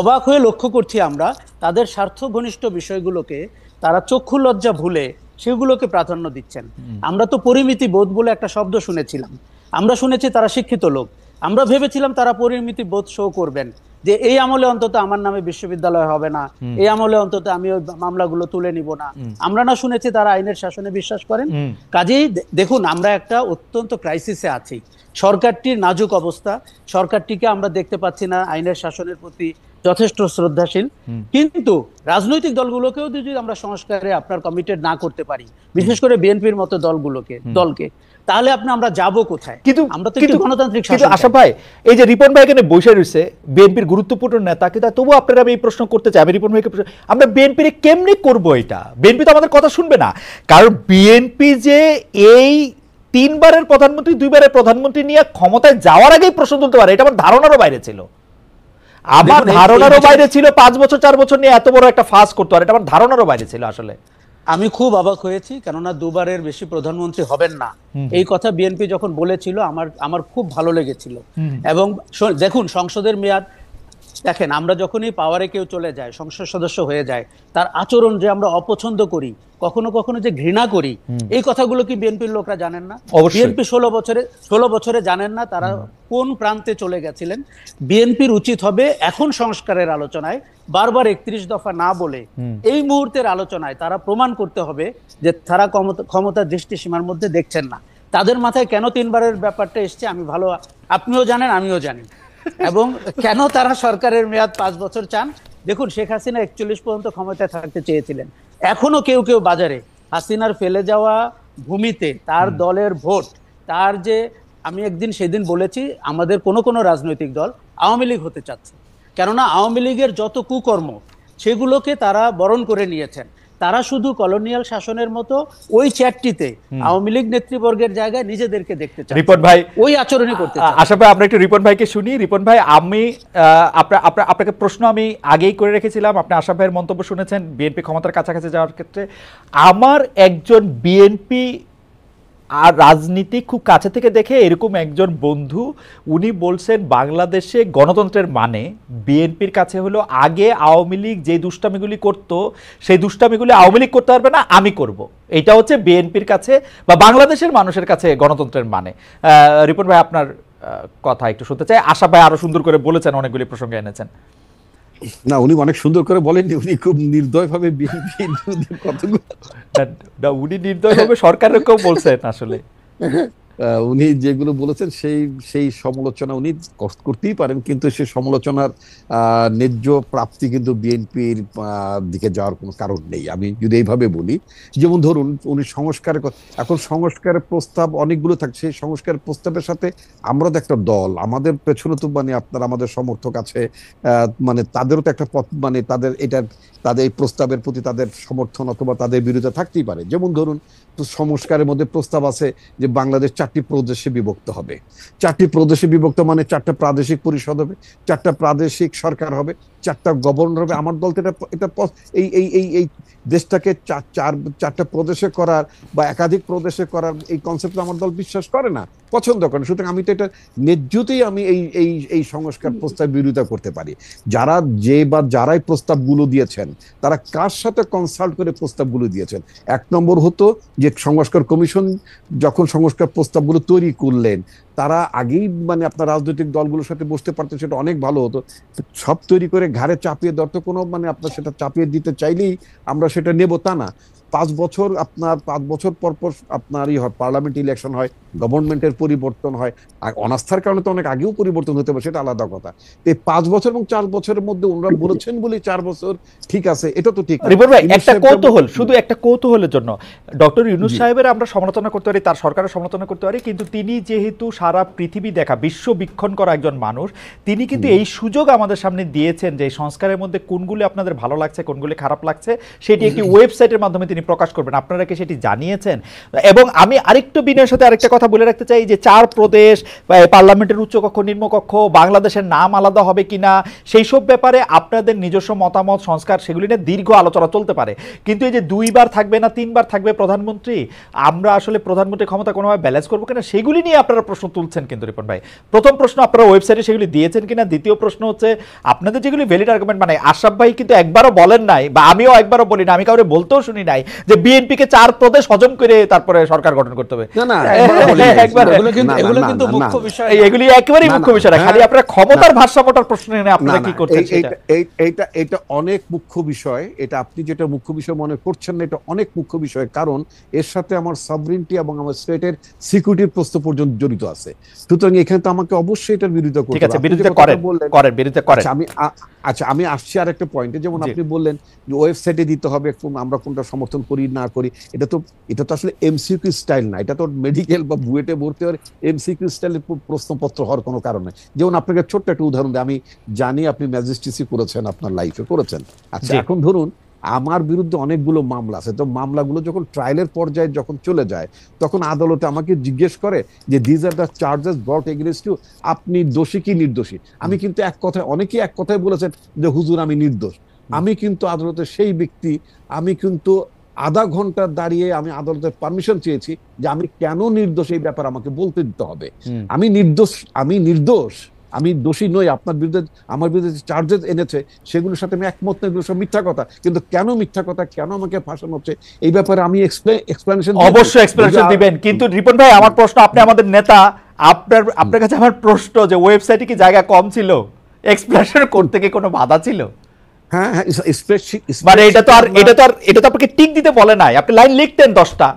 অবাক হয়ে লক্ষ্য করছি আমরা, তাদের স্বার্থ ঘনিষ্ঠ বিষয়গুলোকে তারা চক্ষু লজ্জা ভুলে সেগুলোকে প্রাধান্য দিচ্ছেন। আমরা তো পরিমিতি বোধ বলে একটা শব্দ শুনেছিলাম, আমরা শুনেছি তারা শিক্ষিত লোক, আমরা ভেবেছিলাম তারা পরিমিতি বোধ শো করবেন, যে এই আমলে অন্তত আমার নামে বিশ্ববিদ্যালয় হবে না, এই আমলে অন্তত আমি ওই মামলাগুলো তুলে নিব না। আমরা না শুনেছি তারা আইনের শাসনে বিশ্বাস করেন। কাজেই দেখুন, আমরা একটা অত্যন্ত ক্রাইসিসে আছি। সরকারটির নাজুক অবস্থা, সরকারটিকে আমরা দেখতে পাচ্ছি না আইনের শাসনের প্রতি যথেষ্ট শ্রদ্ধাশীল। কিন্তু রাজনৈতিক দলগুলোকেও যদি আমরা সংস্কারে আপনার কমিটেড না করতে পারি, বিশেষ করে বিএনপির মতো দলকে, তাহলে আমরা যাব কোথায়? কিন্তু আমরা তো একটু গণতান্ত্রিক শাসন। আশরাফ ভাই, এই যে রিপন ভাই এখানে বসে রয়েছে, বিএনপির গুরুত্বপূর্ণ নেতা, কিন্তু তবু আপনারা আমি এই প্রশ্ন করতে চাই, আমি রিপন ভাইকে আমরা বিএনপির কেমনে করবো এটা? বিএনপি তো আমাদের কথা শুনবে না, কারণ বিএনপি যে এই 3 বারের প্রধানমন্ত্রী, 2 বারের প্রধানমন্ত্রী নিয়ে ক্ষমতায় যাওয়ার আগেই প্রশ্ন তুলতে পারে, এটা আমার ধারণারও বাইরে ছিল। আমার ধারণারও বাইরে ছিল 5 বছর 4 বছর নিয়ে এত বড় একটা ফাঁস করতে পারে, এটা আমার ধারণারও বাইরে ছিল। আসলে আমি খুব অবাক হয়েছি, কেননা 2 বারের বেশি প্রধানমন্ত্রী হবেন না, এই কথা বিএনপি যখন বলেছিল আমার খুব ভালো লেগেছিল। এবং দেখুন, সংসদের মেয়াদ দেখেন, আমরা যখনই পাওয়ারে কেউ চলে যায়, সংসদ সদস্য হয়ে যায়, তার আচরণ যে আমরা অপছন্দ করি, কখনো কখনো যে ঘৃণা করি, এই কথাগুলো কি বিএনপির লোকরা জানেন না? বিএনপি 16 বছরে জানেন না তারা কোন প্রান্তে চলে গেছিলেন? বিএনপির উচিত হবে এখন সংস্কারের আলোচনায় বারবার 31 দফা না বলে এই মুহূর্তের আলোচনায় তারা প্রমাণ করতে হবে যে তারা ক্ষমতার দৃষ্টিসীমার মধ্যে দেখছেন না। তাদের মাথায় কেন 3 বারের ব্যাপারটা এসছে আমি ভালো, আপনিও জানেন, আমিও জানি। এবং কেন তারা সরকারের মেয়াদ 5 বছর চান? দেখুন, শেখ হাসিনা 41 পর্যন্ত ক্ষমতায় থাকতে চেয়েছিলেন। এখনো কেউ বাজারে হাসিনার ফেলে যাওয়া ভূমিতে তার দলের ভোট, তার যে আমি একদিন সেদিন বলেছি আমাদের কোনো রাজনৈতিক দল আওয়ামী লীগ হতে চাচ্ছে, কেননা আওয়ামী লীগের যত কুকর্ম সেগুলোকে তারা বরণ করে নিয়েছেন। তারা শুধু কলোনিয়াল শাসনের মতো ওই চ্যাটটিতে আওয়ামী লীগ নেতৃবর্গের জায়গায় নিজেদেরকে দেখতে চান, রিপন ভাই ওই আচরণই করতে চান। আশা ভাই আমরা একটু রিপন ভাইকে শুনি। রিপন ভাই, আমি আপনাকে প্রশ্ন আমি আগেই করে রেখেছিলাম, আপনি আশা ভাইয়ের মন্তব্য শুনেছেন বিএনপি ক্ষমতার কাছাকাছি যাওয়ার ক্ষেত্রে। আমার একজন বিএনপি আর রাজনীতি খুব কাছে থেকে দেখে এরকম একজন বন্ধু, উনি বলছেন বাংলাদেশে গণতন্ত্রের মানে বিএনপির কাছে হলো আগে আওয়ামী লীগ যে দুষ্টামিগুলি করতো সেই দুষ্টামিগুলি আওয়ামী লীগ করতে পারবে না, আমি করব। এটা হচ্ছে বিএনপির কাছে বা বাংলাদেশের মানুষের কাছে গণতন্ত্রের মানে। রিপন ভাই, আপনার কথা একটু শুনতে চাই। আশা ভাই আরো সুন্দর করে বলেছেন, অনেকগুলি প্রসঙ্গে এনেছেন। না, উনি অনেক সুন্দর করে বলেননি, উনি খুব নির্দয়ভাবে বিএনপির কথাগুলো উনি নির্দয়ভাবে সরকারেরকেও বলছেন আসলে। উনি যেগুলো বলেছেন সেই সমালোচনা উনি করতেই পারেন, কিন্তু সেই সমালোচনার ন্যায্য প্রাপ্তি কিন্তু বিএনপির দিকে যাওয়ার কোনো কারণ নেই। আমি যদি এইভাবে বলি, যেমন ধরুন উনি এখন সংস্কারের প্রস্তাব অনেকগুলো থাকছে, সেই সংস্কারের প্রস্তাবের সাথে আমরা তো একটা দল, আমাদের পেছনে তো মানে আপনার আমাদের সমর্থক আছে, মানে তাদেরও তো একটা মানে তাদের এই প্রস্তাবের প্রতি তাদের সমর্থন অথবা তাদের বিরোধিতা থাকতেই পারে। যেমন ধরুন সংস্কারের মধ্যে প্রস্তাব আছে যে বাংলাদেশ 4টি প্রদেশে বিভক্ত হবে। 4টি প্রদেশে বিভক্ত মানে 4টা প্রাদেশিক পরিষদ হবে, 4টা প্রাদেশিক সরকার হবে, 4টা গভর্নর হবে। আমার দল তো এটা এই দেশটাকে 4টা প্রদেশে করার বা একাধিক প্রদেশে করার এই কনসেপ্ট আমার দল বিশ্বাস করে না, পছন্দ করে। সুতরাং আমি তো এটা ন্যায্যতেই আমি এই সংস্কার প্রস্তাব বিরোধিতা করতে পারি। যারাই প্রস্তাবগুলো দিয়েছেন তারা কার সাথে কনসাল্ট করে প্রস্তাবগুলো দিয়েছেন। 1 নম্বর হতো যে সংস্কার কমিশন যখন সংস্কার প্রস্তাবগুলো তৈরি করলেন তারা আগেই মানে আপনার রাজনৈতিক দলগুলোর সাথে বসতে পারতেন, সেটা অনেক ভালো হতো। সব তৈরি করে ঘাড়ে চাপিয়ে দেওয়ার তো কোনো মানে আপনার সেটা চাপিয়ে দিতে চাইলেই আমরা সেটা নেব তা না। 5 বছর পর আপনারই হয় পার্লামেন্ট ইলেকশন হয়, গভর্নমেন্টের পরিবর্তন হয়। আর অনাস্থার কারণে তো অনেক আগেও পরিবর্তন হতে পারে, সেটা আলাদা কথা। এই 5 বছর এবং 4 বছরের মধ্যে ওনারা বলেছেন বলে 4 বছর ঠিক আছে, এটা তো ঠিক। রিপন ভাই, একটা কৌতূহল, শুধু একটা কৌতূহলের জন্য, ডক্টর ইউনূস সাহেবের আমরা সমালোচনা করতে পারি, তার সরকারের সমালোচনা করতে পারি, কিন্তু তিনি যেহেতু সারা পৃথিবী দেখা বিশ্ব বীক্ষণ করা একজন মানুষ, তিনি কিন্তু এই সুযোগ আমাদের সামনে দিয়েছেন যে সংস্কারের মধ্যে কোনগুলি আপনাদের ভালো লাগছে কোনগুলি খারাপ লাগছে সেটি একটি ওয়েবসাইটের মাধ্যমে তিনি প্রকাশ করবেন। আপনারা কি সেটি জানিয়েছেন? এবং আমি আরেকটু বিনয়ের সাথে আরেকটা কথা বলে রাখতে চাই যে 4 প্রদেশ, পার্লামেন্টের উচ্চকক্ষ নিম্নকক্ষ, বাংলাদেশের নাম আলাদা হবে কিনা, সেই সব ব্যাপারে আপনাদের নিজস্ব মতামত সংস্কার সেগুলি নিয়ে দীর্ঘ আলোচনা চলতে পারে। কিন্তু এই যে 2 বার থাকবে না 3 বার থাকবে প্রধানমন্ত্রী, আমরা আসলে প্রধানমন্ত্রীর ক্ষমতা কোনোভাবে ব্যালেন্স করবো কিনা সেগুলি নিয়ে আপনারা প্রশ্ন তুলছেন। কিন্তু রিপন ভাই, প্রথম প্রশ্ন আপনারা ওয়েবসাইটে সেগুলি দিয়েছেন কিনা, দ্বিতীয় প্রশ্ন হচ্ছে আপনাদের যেগুলি ভ্যালিড আর্গুমেন্ট, মানে আশরাফ ভাই কিন্তু একবারও বলেন নাই বা আমিও একবারও বলি না, আমি কাউকে বলতেও শুনি নাই যে বিএনপিকে 4 প্রদেশ হজম করে তারপরে সরকার গঠন করতে হবে। এগুলি একেবারেই মুখ্য বিষয় না, খালি আপনারা ক্ষমতার ভারসাম্যটার প্রশ্ন নিয়ে আপনারা কি করছেন। এটা অনেক মুখ্য বিষয়, এটা আপনি যেটা মুখ্য বিষয় মনে করছেন না, এটা অনেক মুখ্য বিষয়, কারণ এর সাথে আমার সভরেনিটি এবং আমার স্টেটের সিকিউরিটির প্রশ্ন পর্যন্ত জড়িত আছে। সুতরাং এখানে তো আমাকে অবশ্যই এটার বিরোধিতা করতে হবে। ঠিক আছে, বিরোধিতা করেন, বিরোধিতা করেন। আচ্ছা, আমি আসছি আর একটা পয়েন্টে, যেমন আপনি বললেন যে ওয়েবসাইটে দিতে হবে, আমরা কোনটা সমর্থন করি না করি। এটা তো আসলে এমসিকিউ স্টাইল না, এটা তো মেডিকেল বা বুয়েটে ভর্তি হওয়ার এমসিকিউ স্টাইলের প্রশ্নপত্র হওয়ার কোনো কারণ নেই। যেমন আপনাকে ছোট্ট একটা উদাহরণ দিই, আমি জানি আপনি ম্যাজিস্ট্রেসি করেছেন, আপনার লাইফে করেছেন। আচ্ছা, এখন ধরুন আমার বিরুদ্ধে অনেকগুলো মামলা আছে, তো মামলাগুলো যখন ট্রায়ালের পর্যায়ে যখন চলে যায় তখন আদালতে আমাকে জিজ্ঞেস করে যে this are the charges brought against you, আপনি দোষী কি নির্দোষী। আমি কিন্তু অনেকেই এক কথায় বলেছেন যে হুজুর আমি নির্দোষ। আমি কিন্তু আদালতে সেই ব্যক্তি, আমি কিন্তু আধা ঘন্টা দাঁড়িয়ে আমি আদালতের পারমিশন চেয়েছি যে আমি কেন নির্দোষ এই ব্যাপারে আমাকে বলতে দিতে হবে। আমি নির্দোষ, আমি দোষী নই। আপনার বিরুদ্ধে আমার বিরুদ্ধে চার্জেস এনেছে সেগুলোর সাথে আমি একমত নই, এগুলো সব মিথ্যা কথা। কিন্তু কেন মিথ্যা কথা, কেন আমাকে ফাঁসানো হচ্ছে, এই ব্যাপারে আমি এক্সপ্লেনেশন অবশ্যই এক্সপ্লেনেশন দিবেন। কিন্তু রিপন ভাই, আমার প্রশ্ন, আপনি আমাদের নেতা, আপনার কাছে আমার প্রশ্ন যে ওয়েবসাইটে কি জায়গা কম ছিল, এক্সপ্লেনেশন করতে কি কোনো বাধা ছিল? হ্যাঁ, মানে এটা তো আপনাকে টিক দিতে বলে নাই, আপনি লাইন লিখতেন 10টা।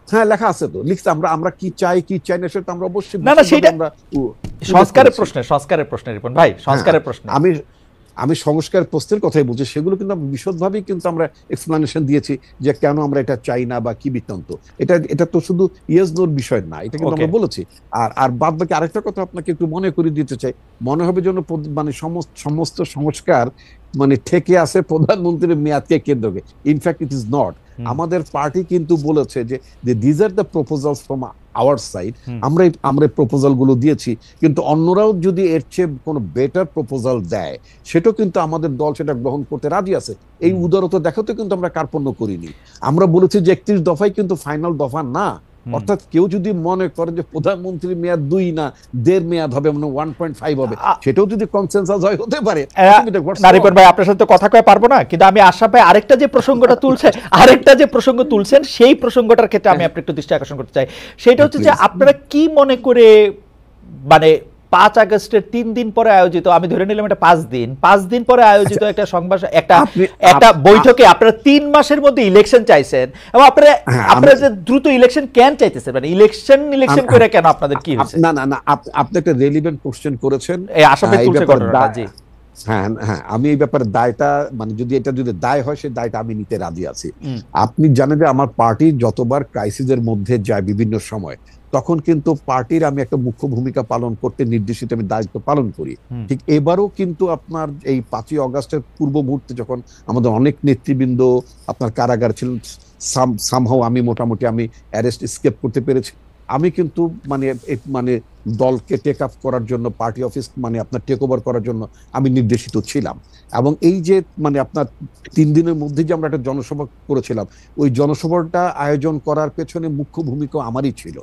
হ্যাঁ, লেখা আছে তো, লিখতে আমরা কি চাই না সেটা আমরা অবশ্যই না সেটা সংস্কারের প্রশ্নে রিপন ভাই, সংস্কারের প্রশ্নে আমি সংস্কার প্রশ্নের কথাই বলছি, সেগুলো কিন্তু বিশদভাবেই কিন্তু আমরা এক্সপ্লানেশন দিয়েছি যে কেন আমরা এটা চাই না বা কি বৃত্তান্ত। এটা তো শুধু ইয়েস নোর বিষয় না, এটা কিন্তু আমরা বলেছি। আর আর বাদ বাকি আরেকটা কথা আপনাকে একটু মনে করে দিতে চাই, মনে হবে যেন মানে সমস্ত সংস্কার মানে ঠেকে আছে প্রধানমন্ত্রীর মেয়াদকে কেন্দ্র করে। In fact it is not. আমাদের পার্টি কিন্তু বলেছে যে these are the proposals from our side, আমরা প্রপোজাল গুলো দিয়েছি, কিন্তু অন্যরাও যদি এর চেয়ে কোনো বেটার প্রপোজাল দেয় সেটাও কিন্তু আমাদের দল সেটা গ্রহণ করতে রাজি আছে। এই উদারতা দেখাতে কিন্তু আমরা কার্পণ্য করিনি। আমরা বলেছি যে 31 দফাই কিন্তু ফাইনাল দফা না। অর্থাৎ কেউ যদি মনে করে যে প্রধানমন্ত্রীর মেয়াদ 2 না 1.5 মেয়াদ হবে, মানে 1.5 হবে, সেটাও যদি কনসেনসাস হয় হতে পারে। রিপন ভাই, আপনার সাথে কথা কয়ে পারবো না, কিন্তু আমি আশা পাই আরেকটা যে প্রসঙ্গ তুলছেন সেই প্রসঙ্গটার ক্ষেত্রে আমি আপনার একটু দৃষ্টি আকর্ষণ করতে চাই। সেটা হচ্ছে যে আপনারা কি মনে করে মানে 5 আগস্টের 3 দিন পরে আয়োজিত, আমি ধরে নিলাম এটা 5 দিন পরে আয়োজিত একটা সংবাদ, একটা বৈঠকে আপনারা 3 মাসের মধ্যে ইলেকশন চাইছেন, এবং আপনারা যে দ্রুত ইলেকশন কেন চাইতেছেন, মানে ইলেকশন করে কেন, আপনাদের কি হয়েছে? না না না, আপনি একটা রেলিভেন্ট কোশ্চেন করেছেন। হ্যাঁ, আমি এই ব্যাপারে দায়টা, মানে এটা যদি দায় হয় সেই দায়টা আমি নিতে রাজি আছি। আপনি জানেন যে আমার পার্টি যতবার ক্রাইসিসের মধ্যে যায় বিভিন্ন সময়, তখন কিন্তু পার্টির আমি একটা মুখ্য ভূমিকা পালন করতে নির্দেশিত আমি দায়িত্ব পালন করি। ঠিক এবারও কিন্তু আপনার এই 5ই আগস্টের পূর্ব মুহূর্তে যখন আমাদের অনেক নেতৃবৃন্দ আপনার কারাগার ছিলেন, সামহাও আমি মোটামুটি অ্যারেস্ট স্কেপ করতে পেরেছি। আমি কিন্তু মানে দলকে টেক আপ করার জন্য, পার্টি অফিস আপনার টেক ওভার করার জন্য আমি নির্দেশিত ছিলাম। এবং এই যে আপনার 3 দিনের মধ্যে যে আমরা একটা জনসভা করেছিলাম, ওই জনসভাটা আয়োজন করার পেছনে মুখ্য ভূমিকা আমারই ছিল।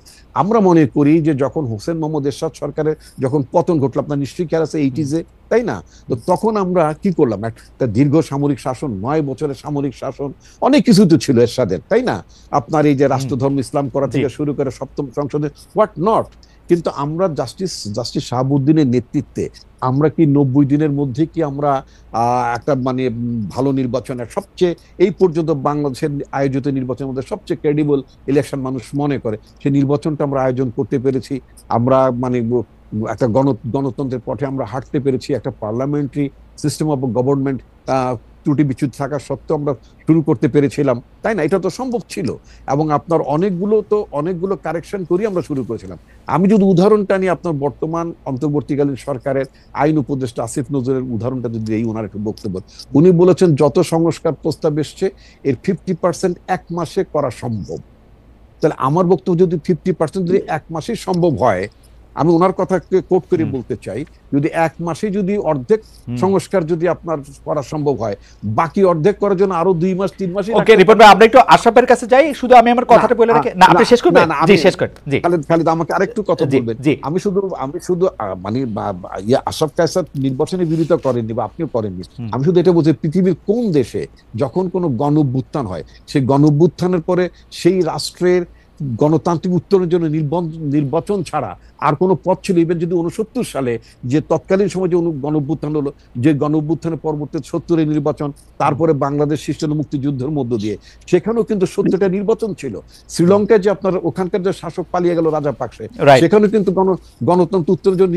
আমরা মনে করি যে যখন হোসেন মোহাম্মদ এরশাদ সরকারের যখন পতন ঘটলো, আপনার নিশ্চয়ই খেয়াল আছে 80s, তাই না? তো তখন আমরা কি করলাম, একটা দীর্ঘ সামরিক শাসন, 9 বছরের সামরিক শাসন, অনেক কিছু তো ছিল এরশাদের, তাই না? আপনার এই যে রাষ্ট্রধর্ম ইসলাম করা থেকে শুরু করে 7ম সংসদে হোয়াট নট। কিন্তু আমরা জাস্টিস শাহাবুদ্দিনের নেতৃত্বে আমরা কি 90 দিনের মধ্যে কি আমরা একটা ভালো নির্বাচনের, সবচেয়ে এই পর্যন্ত বাংলাদেশের আয়োজিত নির্বাচনের মধ্যে সবচেয়ে ক্রেডিবল ইলেকশন মানুষ মনে করে, সেই নির্বাচনটা আমরা আয়োজন করতে পেরেছি। আমরা একটা গণতন্ত্রের পথে আমরা হাঁটতে পেরেছি। একটা পার্লামেন্টারি সিস্টেম অফ গভর্নমেন্ট ত্রুটি বিচ্যুত থাকা সত্ত্বেও আমরা শুরু করতে পেরেছিলাম, তাই না? এটা তো সম্ভব ছিল। এবং আপনার অনেকগুলো কারেকশন করি আমরা শুরু করেছিলাম। আমি যদি উদাহরণটা নিয়ে আপনার বর্তমান অন্তর্বর্তীকালীন সরকারের আইন উপদেষ্টা আসিফ নজরুলের উদাহরণটা যদি ওনার একটু বক্তব্য, উনি বলেছেন যত সংস্কার প্রস্তাব এসছে এর 50% 1 মাসে করা সম্ভব। তাহলে আমার বক্তব্য, যদি 50% যদি 1 মাসেই সম্ভব হয়, আমি ওনার কথাকে কোট করে বলতে চাই, যদি 1 মাসে যদি অর্ধেক সংস্কার যদি আপনার করা সম্ভব হয়, বাকি অর্ধেক করার জন্য আরো 2 মাস 3 মাসই। ওকে রিপন ভাই, আমরা একটু আশরাফের কাছে যাই। শুধু আমি আমার কথাটা বলে রাখি। না, আপনি শেষ করবেন? জি, শেষ করেন। জি খালিদ, আমাকে আরেকটু কথা বলবেন। আমি শুধু আশরাফ কায়সার নির্বাচনের বিরোধিতা করেননি বা আপনিও করেননি। আমি শুধু এটা বলছি, পৃথিবীর কোন দেশে যখন কোনো গণঅভ্যুত্থান হয়, সেই গণঅভ্যুত্থানের পরে সেই রাষ্ট্রের গণতান্ত্রিক উত্তরণের জন্য নির্বাচন ছাড়া আর কোনো পথ ছিল? ইভেন যদি 69 সালে যে তৎকালীন সময় যে গণঅভ্যুত্থান হলো, যে গণঅভ্যুত্থানের পরবর্তী 70-এর নির্বাচন, তারপরে বাংলাদেশ সৃষ্টি মুক্তিযুদ্ধের মধ্য দিয়ে, সেখানেও কিন্তু 70টা নির্বাচন ছিল। শ্রীলঙ্কায় যে আপনার ওখানকার যে শাসক পালিয়ে গেল রাজাপাকসে, সেখানেও কিন্তু গণতন্ত্র উত্তরের জন্য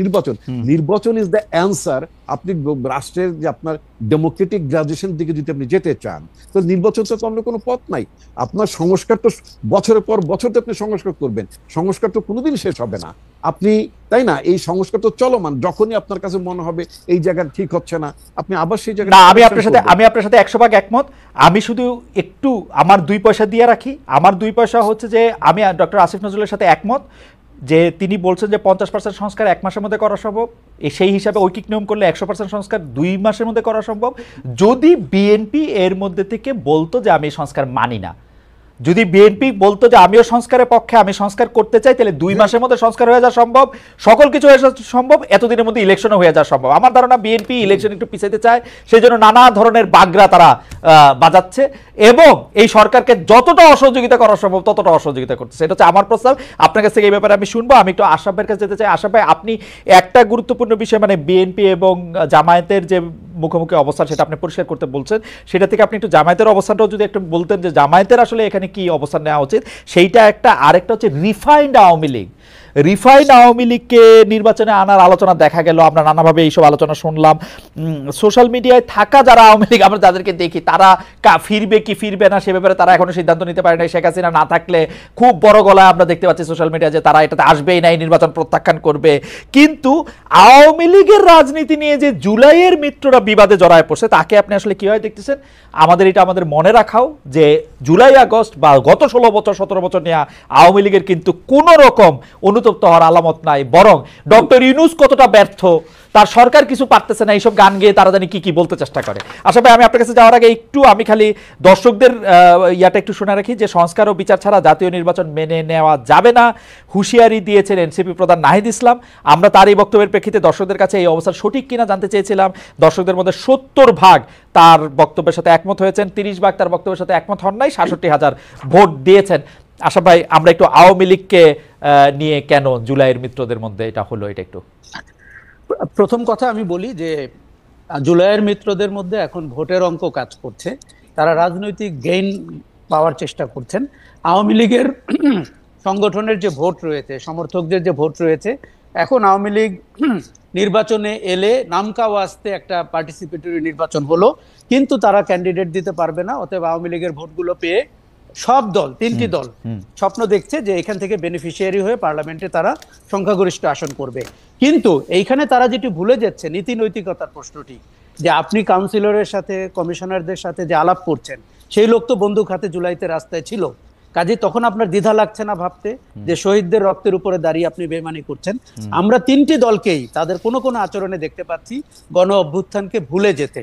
নির্বাচন ইজ দ্য অ্যান্সার। আপনি রাষ্ট্রের যে আপনার ডেমোক্রেটিক গ্রাজুয়েশন দিকে যদি আপনি যেতে চান, তো নির্বাচন তো অন্য কোনো পথ নাই। আপনার সংস্কার তো বছরের পর বছর আপনি সংস্কার করবেন, সংস্কার তো কোনোদিন শেষ হবে না আপনি, তাই না? এই সংস্কার তো চলমান। যখনই আপনার কাছে মনে হবে এই জায়গা ঠিক হচ্ছে না, আপনি আবার সেই জায়গা। না, আমি আপনার সাথে 100% একমত। আমি শুধু একটু আমার 2 পয়সা দিয়ে রাখি। আমার 2 পয়সা হচ্ছে যে আমি ডক্টর আসিফ নজরুলের সাথে একমত যে তিনি বলছেন যে 50% সংস্কার 1 মাসের মধ্যে করা সম্ভব। সেই হিসাবে ঐকিক নিয়ম করলে 100% সংস্কার 2 মাসের মধ্যে করা সম্ভব, যদি বিএনপি এর মধ্যে থেকে বলতো যে আমি সংস্কার মানি না। যদি বিএনপি বলতো যে আমিও সংস্কারের পক্ষে, আমি সংস্কার করতে চাই, তাহলে 2 মাসের মধ্যে সংস্কার হয়ে যাওয়া সম্ভব, সকল কিছু হয়ে যাওয়া সম্ভব, এতদিনের মধ্যে ইলেকশনও হয়ে যাওয়া সম্ভব। আমার ধারণা বিএনপি ইলেকশন একটু পিছাইতে চায়, সেই জন্য নানা ধরনের বাগরা তারা বাজাচ্ছে এবং এই সরকারকে যতটা অসহযোগিতা করা সম্ভব ততটা অসহযোগিতা করতেছে। এটা হচ্ছে আমার প্রস্তাব। আপনার কাছ থেকে এই ব্যাপারে আমি শুনবো। আমি একটু আশরাফ ভাইয়ের কাছে যেতে চাই। আশরাফ ভাই, আপনি একটা গুরুত্বপূর্ণ বিষয়, মানে বিএনপি এবং জামায়াতের যে মুখোমুখি অবস্থান, সেটা আপনি পরিষ্কার করতে বলছেন। সেটা থেকে আপনি একটু জামায়াতের অবস্থানটাও যদি একটু বলতেন, যে জামায়াতের আসলে এখানে কি অবস্থান নেওয়া উচিত, সেইটা একটা। আরেকটা হচ্ছে রিফাইন্ড আওয়ামী লীগ। রিফাইন আওয়ামী লীগকে নির্বাচনে আনার আলোচনা দেখা গেল, আমরা নানাভাবে এইসব আলোচনা শুনলাম। সোশ্যাল মিডিয়ায় থাকা যারা আওয়ামী লীগ আমরা যাদেরকে দেখি তারা ফিরবে কি ফিরবে না সে ব্যাপারে তারা এখনো সিদ্ধান্ত নিতে পারে না। শেখ হাসিনা না থাকলে খুব বড় গলায় আমরা দেখতে পাচ্ছি সোশ্যাল মিডিয়া যে তারা এটাতে আসবেই না, এই নির্বাচন প্রত্যাখ্যান করবে। কিন্তু আওয়ামী লীগের রাজনীতি নিয়ে যে জুলাইয়ের মিত্ররা বিবাদে জড়ায় পড়ছে তাকে আপনি আসলে কিভাবে দেখতেছেন? এটা আমাদের মনে রাখাও যে জুলাই আগস্ট বা গত 16 বছর 17 বছর নিয়ে আওয়ামী লীগের কিন্তু কোনো রকম অনুতপ্ত হওয়ার আলামত নাই, বরং ডক্টর ইউনূস কতটা ব্যর্থ, তার সরকার কিছু পারতেছে না, এইসব গান গেয়ে তারা জানি কি কি বলতে চেষ্টা করে। আশা ভাই, আমি আপনার কাছে যাওয়ার আগে আমি খালি দর্শকদের ইয়াটা একটু শুনে রাখি যে সংস্কার ও বিচার ছাড়া জাতীয় নির্বাচন মেনে নেওয়া যাবে না, হুঁশিয়ারি দিয়েছেন এনসিপি প্রধান নাহিদ ইসলাম। আমরা তার এই বক্তব্যের প্রেক্ষিতে দর্শকদের কাছে এই অবস্থা সঠিক কিনা জানতে চেয়েছিলাম। দর্শকদের মধ্যে 70% তার বক্তব্যের সাথে একমত হয়েছেন, 30% তার বক্তব্যের সাথে একমত হন নাই, 66,000 ভোট দিয়েছেন। আশা ভাই, আমরা একটু আওয়ামী লীগকে নিয়ে কেন জুলাইয়ের মিত্রদের মধ্যে এটা হলো, এটা একটু। প্রথম কথা আমি বলি যে জুলাইয়ের মিত্রদের মধ্যে এখন ভোটের অঙ্ক কাজ করছে, তারা রাজনৈতিক গেইন পাওয়ার চেষ্টা করছেন। আওয়ামী লীগের সংগঠনের যে ভোট রয়েছে, সমর্থকদের যে ভোট রয়েছে, এখন আওয়ামী লীগ নির্বাচনে এলে নামকাও আসতে একটা পার্টিসিপেটরি নির্বাচন হলো, কিন্তু তারা ক্যান্ডিডেট দিতে পারবে না। অতএব আওয়ামী লীগের ভোটগুলো পেয়ে সব দল, 3টি দল স্বপ্ন দেখছে যে এখান থেকে বেনিফিশিয়ারি হয়ে পার্লামেন্টে তারা সংখ্যাগরিষ্ঠ আসন করবে। কিন্তু এইখানে তারা যেটি ভুলে যাচ্ছে নীতি নৈতিকতার প্রশ্নটি, যে আপনি কাউন্সিলরের সাথে কমিশনারদের সাথে যে আলাপ করছেন, সেই লোক তো বন্দুক হাতে জুলাইতে রাস্তায় ছিল। কাজে তখন আপনার দ্বিধা লাগছে না ভাবতে যে শহীদদের রক্তের উপরে দাঁড়িয়ে আপনি বেমানি করছেন? আমরা 3টি দলকেই তাদের কোনো কোনো আচরণে দেখতে পাচ্ছি গণ অভ্যুত্থানকে ভুলে যেতে,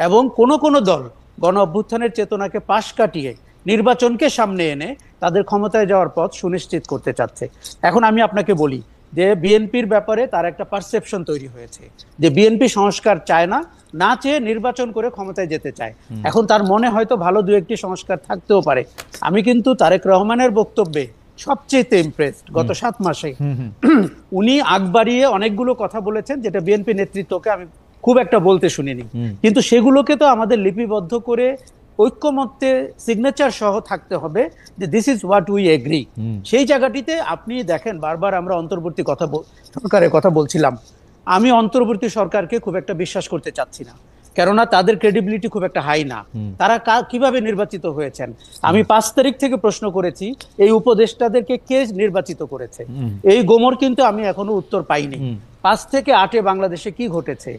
এবং কোনো দল গণ অভ্যুত্থানের চেতনাকে পাশ কাটিয়ে নির্বাচনকে সামনে এনে তাদের ক্ষমতায় যাওয়ার পথ সুনিশ্চিত করতে চাচ্ছে। এখন আমি আপনাকে বলি যে বিএনপির ব্যাপারে তার একটা পারসেপশন তৈরি হয়েছে যে বিএনপি সংস্কার চায় না, না চেয়ে নির্বাচন করে ক্ষমতায় যেতে চায়। এখন তার মনে হয়তো ভালো 2-1টি সংস্কার থাকতেও পারে। আমি কিন্তু তারেক রহমানের বক্তব্যে সবচেয়ে ইমপ্রেসড গত 7 মাসে। উনি আগ বাড়িয়ে অনেকগুলো কথা বলেছেন যেটা বিএনপি নেতৃত্বকে আমি খুব একটা বলতে শুনিনি, কিন্তু সেগুলোকে তো আমাদের লিপিবদ্ধ করে ঐক্যমত্যে সিগনেচার সহ থাকতে হবে যে this is what we agri. সেই জায়গাটিতে আপনি দেখেন বারবার আমরা অন্তর্বর্তী সরকারের কথা বলছিলাম। আমি অন্তর্বর্তী সরকারকে খুব একটা বিশ্বাস করতে চাচ্ছি না, কেননা তাদের ক্রেডিবিলিটি খুব একটা হাই না। তারা কিভাবে নির্বাচিত হয়েছেন? আমি 5 তারিখ থেকে প্রশ্ন করেছি এই উপদেষ্টাদেরকে কে নির্বাচিত করেছে, এই গোমর কিন্তু আমি এখনো উত্তর পাইনি। 5 থেকে 8-এ বাংলাদেশে কি ঘটেছে,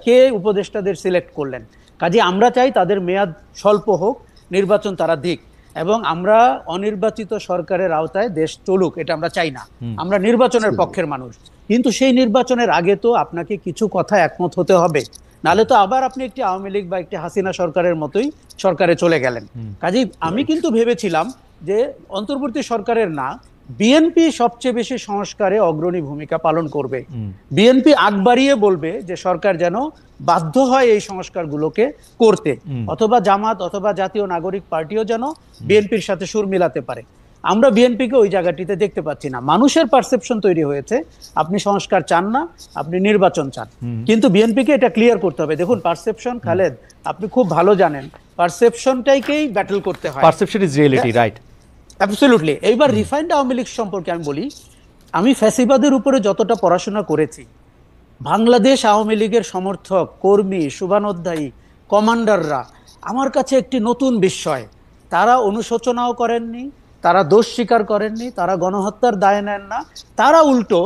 কে উপদেষ্টাদের সিলেক্ট করলেন? কাজে আমরা চাই তাদের মেয়াদ স্বল্প হোক, নির্বাচন তারা দিক, এবং আমরা অনির্বাচিত সরকারের আওতায় দেশ চলুক, এটা আমরা চাই না। আমরা নির্বাচনের পক্ষের মানুষ, কিন্তু সেই নির্বাচনের আগে তো আপনাকে কিছু কথা একমত হতে হবে, নালে তো আবার আপনি একটি আওয়ামী লীগ বা একটি হাসিনা সরকারের মতোই সরকারে চলে গেলেন। কাজেই আমি কিন্তু ভেবেছিলাম যে অন্তর্বর্তী সরকারের না, বিএনপি সবচেয়ে বেশি সংস্কারে অগ্রণী ভূমিকা পালন করবে। বিএনপি আগ বাড়িয়ে বলবে যে সরকার যেন বাধ্য হয় এই সংস্কারগুলোকে করতে, অথবা জামাত অথবা জাতীয় নাগরিক পার্টিও যেন বিএনপির সাথে সুর মিলাতে পারে। আমরা বিএনপিকে ওই জায়গাটিতে দেখতে পাচ্ছি না। মানুষের পারসেপশন তৈরি হয়েছে আপনি সংস্কার চান না, আপনি নির্বাচন চান, কিন্তু বিএনপিকে এটা ক্লিয়ার করতে হবে। দেখুন পারসেপশন, খালেদ আপনি খুব ভালো জানেন, পারসেপশনটাকেই ব্যাটল করতে হয়। Perception is reality, right? Absolutely. এইবার রিফাইন্ড আওয়ামী লীগ সম্পর্কে আমি বলি, আমি ফ্যাসিবাদের উপরে যতটা পড়াশোনা করেছি, বাংলাদেশ আওয়ামী লীগের সমর্থক, কর্মী, শুভানুধ্যায়ী, কমান্ডাররা আমার কাছে একটি নতুন বিস্ময়। তারা অনুশোচনাও করেননি, তারা দোষ স্বীকার করেননি, তারা গণহত্যার দায় নেন না, তারা উল্টো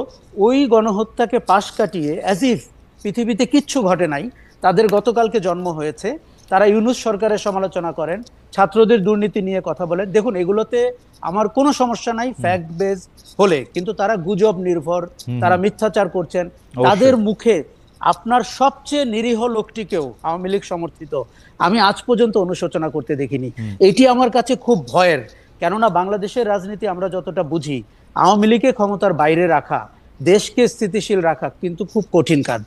ওই গণহত্যাকে পাশ কাটিয়ে অ্যাজ ইফ পৃথিবীতে কিচ্ছু ঘটে নাই, তাদের গতকালকে জন্ম হয়েছে, তারা ইউনূস সরকারের সমালোচনা করেন, ছাত্রদের দুর্নীতি নিয়ে কথা বলেন। দেখুন এগুলোতে আমার কোনো সমস্যা নাই ফ্যাক্ট বেস হলে, কিন্তু তারা গুজব নির্ভর, তারা মিথ্যাচার করছেন। তাদের মুখে আপনার সবচেয়ে নিরীহ লোকটিকেও আওয়ামী লীগ সমর্থিত আমি আজ পর্যন্ত অনুশোচনা করতে দেখিনি। এটি আমার কাছে খুব ভয়ের, কেননা বাংলাদেশের রাজনীতি আমরা যতটা বুঝি, আওয়ামী লীগকে ক্ষমতার বাইরে রাখা, দেশকে স্থিতিশীল রাখা কিন্তু খুব কঠিন কাজ।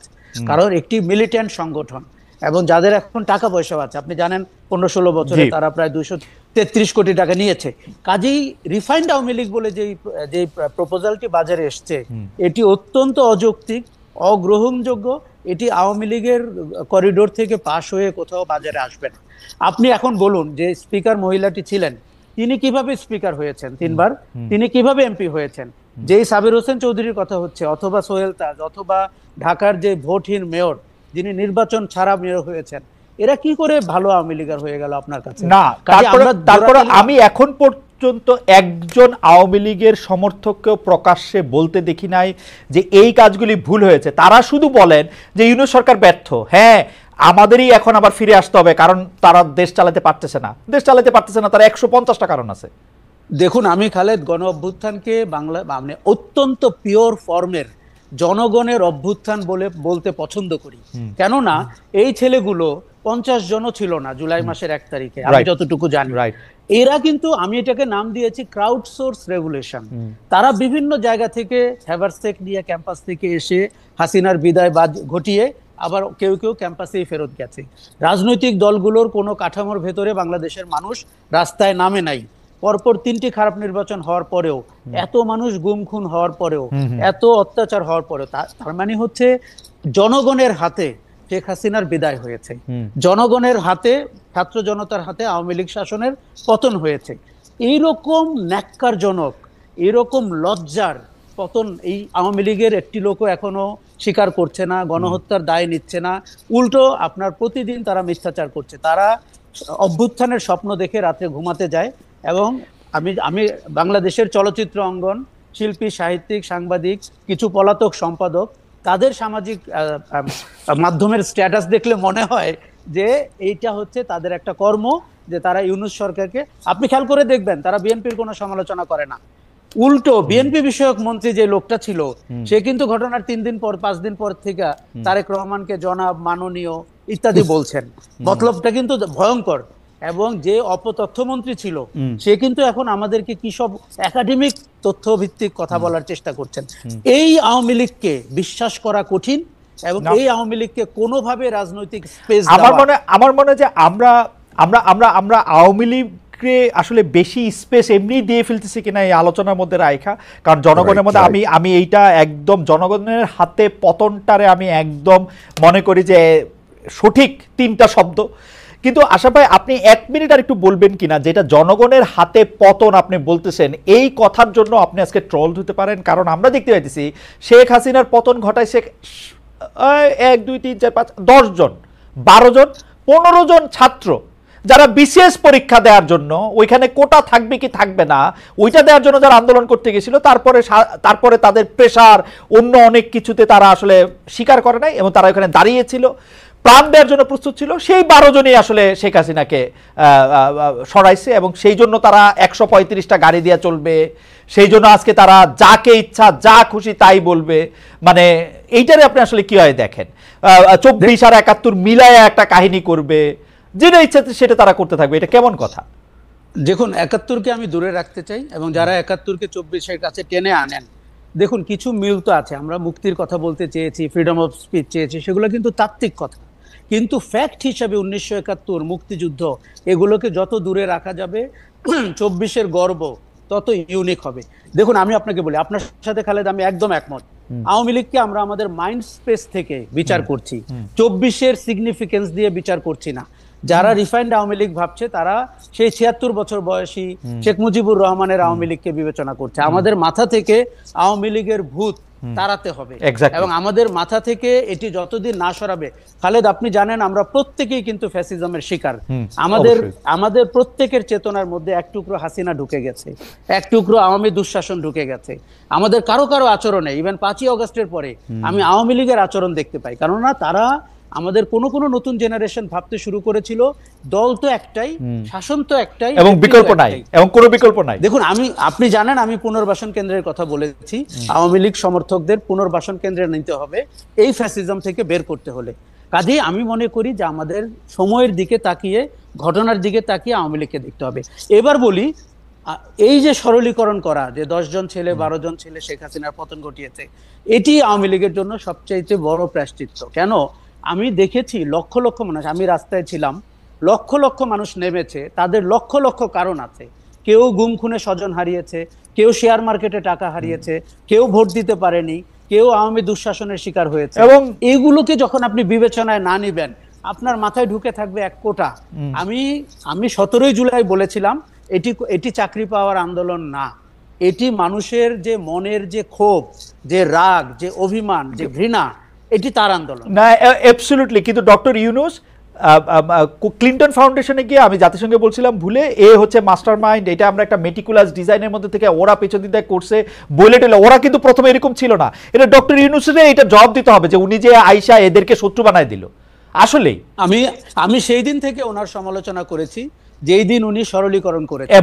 কারণ একটি মিলিট্যান্ট সংগঠন, এবং যাদের এখন টাকা পয়সা আছে, আপনি জানেন 15-16 বছরে তারা প্রায় 233 কোটি টাকা নিয়েছে। কাজেই রিফাইন্ড আওয়ামী লীগ বলে যে প্রপোজালটি বাজারে এসছে, এটি অত্যন্ত অযৌক্তিক, অগ্রহণযোগ্য। এটি আওয়ামী লীগের করিডোর থেকে পাশ হয়ে কোথাও বাজারে আসবে না। আপনি এখন বলুন যে স্পিকার মহিলাটি ছিলেন, তিনি কিভাবে স্পিকার হয়েছেন 3 বার, তিনি কিভাবে এমপি হয়েছেন, যেই সাবির হোসেন চৌধুরীর কথা হচ্ছে, অথবা সোহেল তাজ, অথবা ঢাকার যে ভোটহীন মেয়র যিনি নির্বাচন ছাড়া মেয়র হয়েছেন, এরা কি করে ভালো আওয়ামী লীগার হয়ে গেল আপনার কাছে? না, তারপরে আমি এখন পর্যন্ত একজন আওয়ামী লীগের সমর্থককেও প্রকাশ্যে বলতে দেখি নাই যে এই কাজগুলি ভুল হয়েছে। তারা শুধু বলেন যে ইউনূস সরকার ব্যর্থ, হ্যাঁ আমাদেরই এখন আবার ফিরে আসতে হবে, কারণ তারা দেশ চালাতে পারতেছে না, তার 150টা কারণ আছে। দেখুন, আমি খালেদ গণ অভ্যুত্থানকে বাংলা মানে অত্যন্ত পিওর ফর্মের জনগণের অভ্যুত্থান বলতে পছন্দ করি। কেননা এই ছেলেগুলো 50 জনও ছিল না জুলাই মাসের 1 তারিখে, আমি যতটুকু জানি। এরা কিন্তু, আমি এটাকে নাম দিয়েছি ক্রাউড সোর্স রেভলিউশন। তারা বিভিন্ন জায়গা থেকে হ্যাভারসেক নিয়ে ক্যাম্পাস থেকে এসে হাসিনার বিদায় ঘটিয়ে আবার কেউ কেউ ক্যাম্পাসেই ফেরত গেছে। রাজনৈতিক দলগুলোর কোনো কাঠামোর ভেতরে বাংলাদেশের মানুষ রাস্তায় নামে নাই। পরপর 3টি খারাপ নির্বাচন হওয়ার পরেও, এত মানুষ গুম খুন হওয়ার পরেও, এত অত্যাচার হওয়ার পরেও, তার মানে হচ্ছে জনগণের হাতে শেখ হাসিনার বিদায় হয়েছে, জনগণের হাতে, ছাত্র জনতার হাতে আওয়ামী লীগ শাসনের পতন হয়েছে। এইরকম ন্যাক্কারজনক, এরকম লজ্জার পতন এই আওয়ামী লীগের একটি লোকও এখনো স্বীকার করছে না, গণহত্যার দায় নিচ্ছে না। উল্টো আপনার প্রতিদিন তারা মিথ্যাচার করছে। তারা অভ্যুত্থানের স্বপ্ন দেখে রাতে ঘুমাতে যায়। এবং আমি বাংলাদেশের চলচ্চিত্র অঙ্গন, শিল্পী, সাহিত্যিক, সাংবাদিক, কিছু পলাতক সম্পাদক, তাদের সামাজিক মাধ্যমের স্ট্যাটাস দেখলে মনে হয় যে এইটা হচ্ছে তাদের একটা কর্ম, যে তারা ইউনূস সরকারকে, আপনি খেয়াল করে দেখবেন তারা বিএনপির কোনো সমালোচনা করে না। উল্টো বিএনপি বিষয়ক মন্ত্রী যে লোকটা ছিল, সে কিন্তু ঘটনার 3 দিন পর 5 দিন পর থেকে তারেক রহমানকে জনাব, মাননীয় ইত্যাদি বলছেন। মতলবটা কিন্তু ভয়ঙ্কর। এবং যে অপতথ্যমন্ত্রী ছিল, সে কিন্তু এখন আমাদেরকে কি সব একাডেমিক তথ্য ভিত্তিক কথা বলার চেষ্টা করছেন। এই আওয়ামী লীগকে বিশ্বাস করা কঠিন, এবং এই আওয়ামী লীগকে কোনোভাবে রাজনৈতিক স্পেস, আমার মনে যে আমরা আমরা আমরা আমরা আওয়ামী লীগকে আসলে বেশি স্পেস এমনি দিয়ে ফেলতেছি কিনা এই আলোচনার মধ্যে রাখা। কারণ জনগণের মধ্যে আমি এইটা একদম জনগণের হাতে পতনটারে আমি একদম মনে করি যে সঠিক 3টা শব্দ। কিন্তু আশা ভাই, আপনি 1 মিনিট আর একটু বলবেন কিনা, যেটা জনগণের হাতে পতন আপনি বলতেছেন, এই কথার জন্য আপনি আজকে ট্রল হতে পারেন। কারণ আমরা দেখতে পাইতেছি শেখ হাসিনার পতন ঘটাইছে 1 2 3 4 5 10 জন, 12 জন, 15 জন ছাত্র, যারা বিশেষ পরীক্ষা দেওয়ার জন্য, ওইখানে কোটা থাকবে কি থাকবে না ওইটা দেওয়ার জন্য যারা আন্দোলন করতে গেছিল, তারপরে তাদের প্রেশার, অন্য অনেক কিছুতে তারা আসলে স্বীকার করে নাই, এবং তারা ওইখানে দাঁড়িয়েছিল, প্রাণ দেওয়ার জন্য প্রস্তুত ছিল। সেই 12 জনই আসলে শেখ হাসিনাকে সরাইছে, এবং সেই জন্য তারা 135টা গাড়ি দিয়ে চলবে, সেই জন্য আজকে তারা যাকে ইচ্ছা যা খুশি তাই বলবে। মানে এইটারে আপনি আসলে কি হয় দেখেন, 24 আর 71 মিলায় একটা কাহিনী করবে, যেটা ইচ্ছা সেটা তারা করতে থাকবে। এটা কেমন কথা? দেখুন, 71কে আমি দূরে রাখতে চাই, এবং যারা 71কে 24-এর কাছে টেনে আনেন, দেখুন কিছু মিল তো আছে। আমরা মুক্তির কথা বলতে চেয়েছি, ফ্রিডম অফ স্পিচ চেয়েছি, সেগুলো কিন্তু তাত্ত্বিক কথা। কিন্তু ফ্যাক্ট হিসাবে 1971 মুক্তিযুদ্ধ, এগুলোকে যত দূরে রাখা যাবে 24-এর গর্ব তত ইউনিক হবে। দেখুন, আমি আপনাকে বলি, আপনার সাথে খালেদ আমি একদম একমত। আওয়ামী লীগকে আমরা আমাদের মাইন্ড স্পেস থেকে বিচার করছি, 24-এর সিগনিফিকেন্স দিয়ে বিচার করছি না। যারা রিফাইন্ড আওয়ামী লীগ ভাবছে, তারা সেই 76 বছর বয়সী শেখ মুজিবুর রহমানের আওয়ামী লীগকে বিবেচনা করছে। আমাদের মাথা থেকে আওয়ামী লীগের ভূত তাড়াতে হবে, এবং আমাদের মাথা থেকে এটি যতদিন না সরাবে, খালেদ আপনি জানেন আমরা প্রত্যেকেই কিন্তু ফ্যাসিজমের শিকার। আমাদের প্রত্যেকের চেতনার মধ্যে 1 টুকরো হাসিনা ঢুকে গেছে, 1 টুকরো আওয়ামী দুঃশাসন ঢুকে গেছে। আমাদের কারো কারো আচরণে, ইভেন 5ই অগস্টের পরে আমি আওয়ামী লীগের আচরণ দেখতে পাই। কেননা তারা, আমাদের কোন নতুন জেনারেশন ভাবতে শুরু করেছিল দল তো একটাই, শাসন তো একটাই, এবং বিকল্প নাই, এবং কোনো বিকল্প নাই। দেখুন, আপনি জানেন আমি পুনর্বাসন কেন্দ্রের কথা বলেছি। আওয়ামী লীগ সমর্থকদের পুনর্বাসন কেন্দ্রে নিতে হবে এই ফ্যাসিজম থেকে বের করতে হলে। কাজেই আমি মনে করি যে আমাদের সময়ের দিকে তাকিয়ে, ঘটনার দিকে তাকিয়ে আওয়ামী লীগকে দেখতে হবে। এবার বলি, এই যে সরলীকরণ করা, যে 10 জন ছেলে 12 জন ছেলে শেখ হাসিনার পতন ঘটিয়েছে, এটি আওয়ামী লীগের জন্য সবচাইতে বড় প্রায়শ্চিত্ত। কেন? আমি দেখেছি লক্ষ লক্ষ মানুষ, আমি রাস্তায় ছিলাম, লক্ষ লক্ষ মানুষ নেমেছে, তাদের লক্ষ লক্ষ কারণ আছে। কেউ গুম খুনে স্বজন হারিয়েছে, কেউ শেয়ার মার্কেটে টাকা হারিয়েছে, কেউ ভোট দিতে পারেনি, কেউ আওয়ামী দুঃশাসনের শিকার হয়েছে। এবং এইগুলোকে যখন আপনি বিবেচনায় না নিবেন, আপনার মাথায় ঢুকে থাকবে এক কোটা। আমি 17ই জুলাই বলেছিলাম এটি এটি চাকরি পাওয়ার আন্দোলন না, এটি মানুষের যে মনের যে ক্ষোভ, যে রাগ, যে অভিমান, যে ঘৃণা, এটি তার আন্দোলন। না, অ্যাবসলিউটলি। কিন্তু ডক্টর ইউনূস ক্লিন্টন ফাউন্ডেশনে গিয়ে আমি জাতিসংঘে বলছিলাম ভুলে হচ্ছে মাস্টার মাইন্ড, এটা আমরা একটা মেটিকুলাস ডিজাইনের মধ্যে থেকে ওরা পেছন দিকে করছে বলে টেলে, ওরা কিন্তু প্রথমে এরকম ছিল না। এটা ডক্টর ইউনূসের এটা জবাব দিতে হবে যে উনি যে আইসা এদেরকে শত্রু বানায় দিল। আসলেই আমি সেই দিন থেকে ওনার সমালোচনা করেছি, যেই দিন উনি সরলীকরণ করেছেন,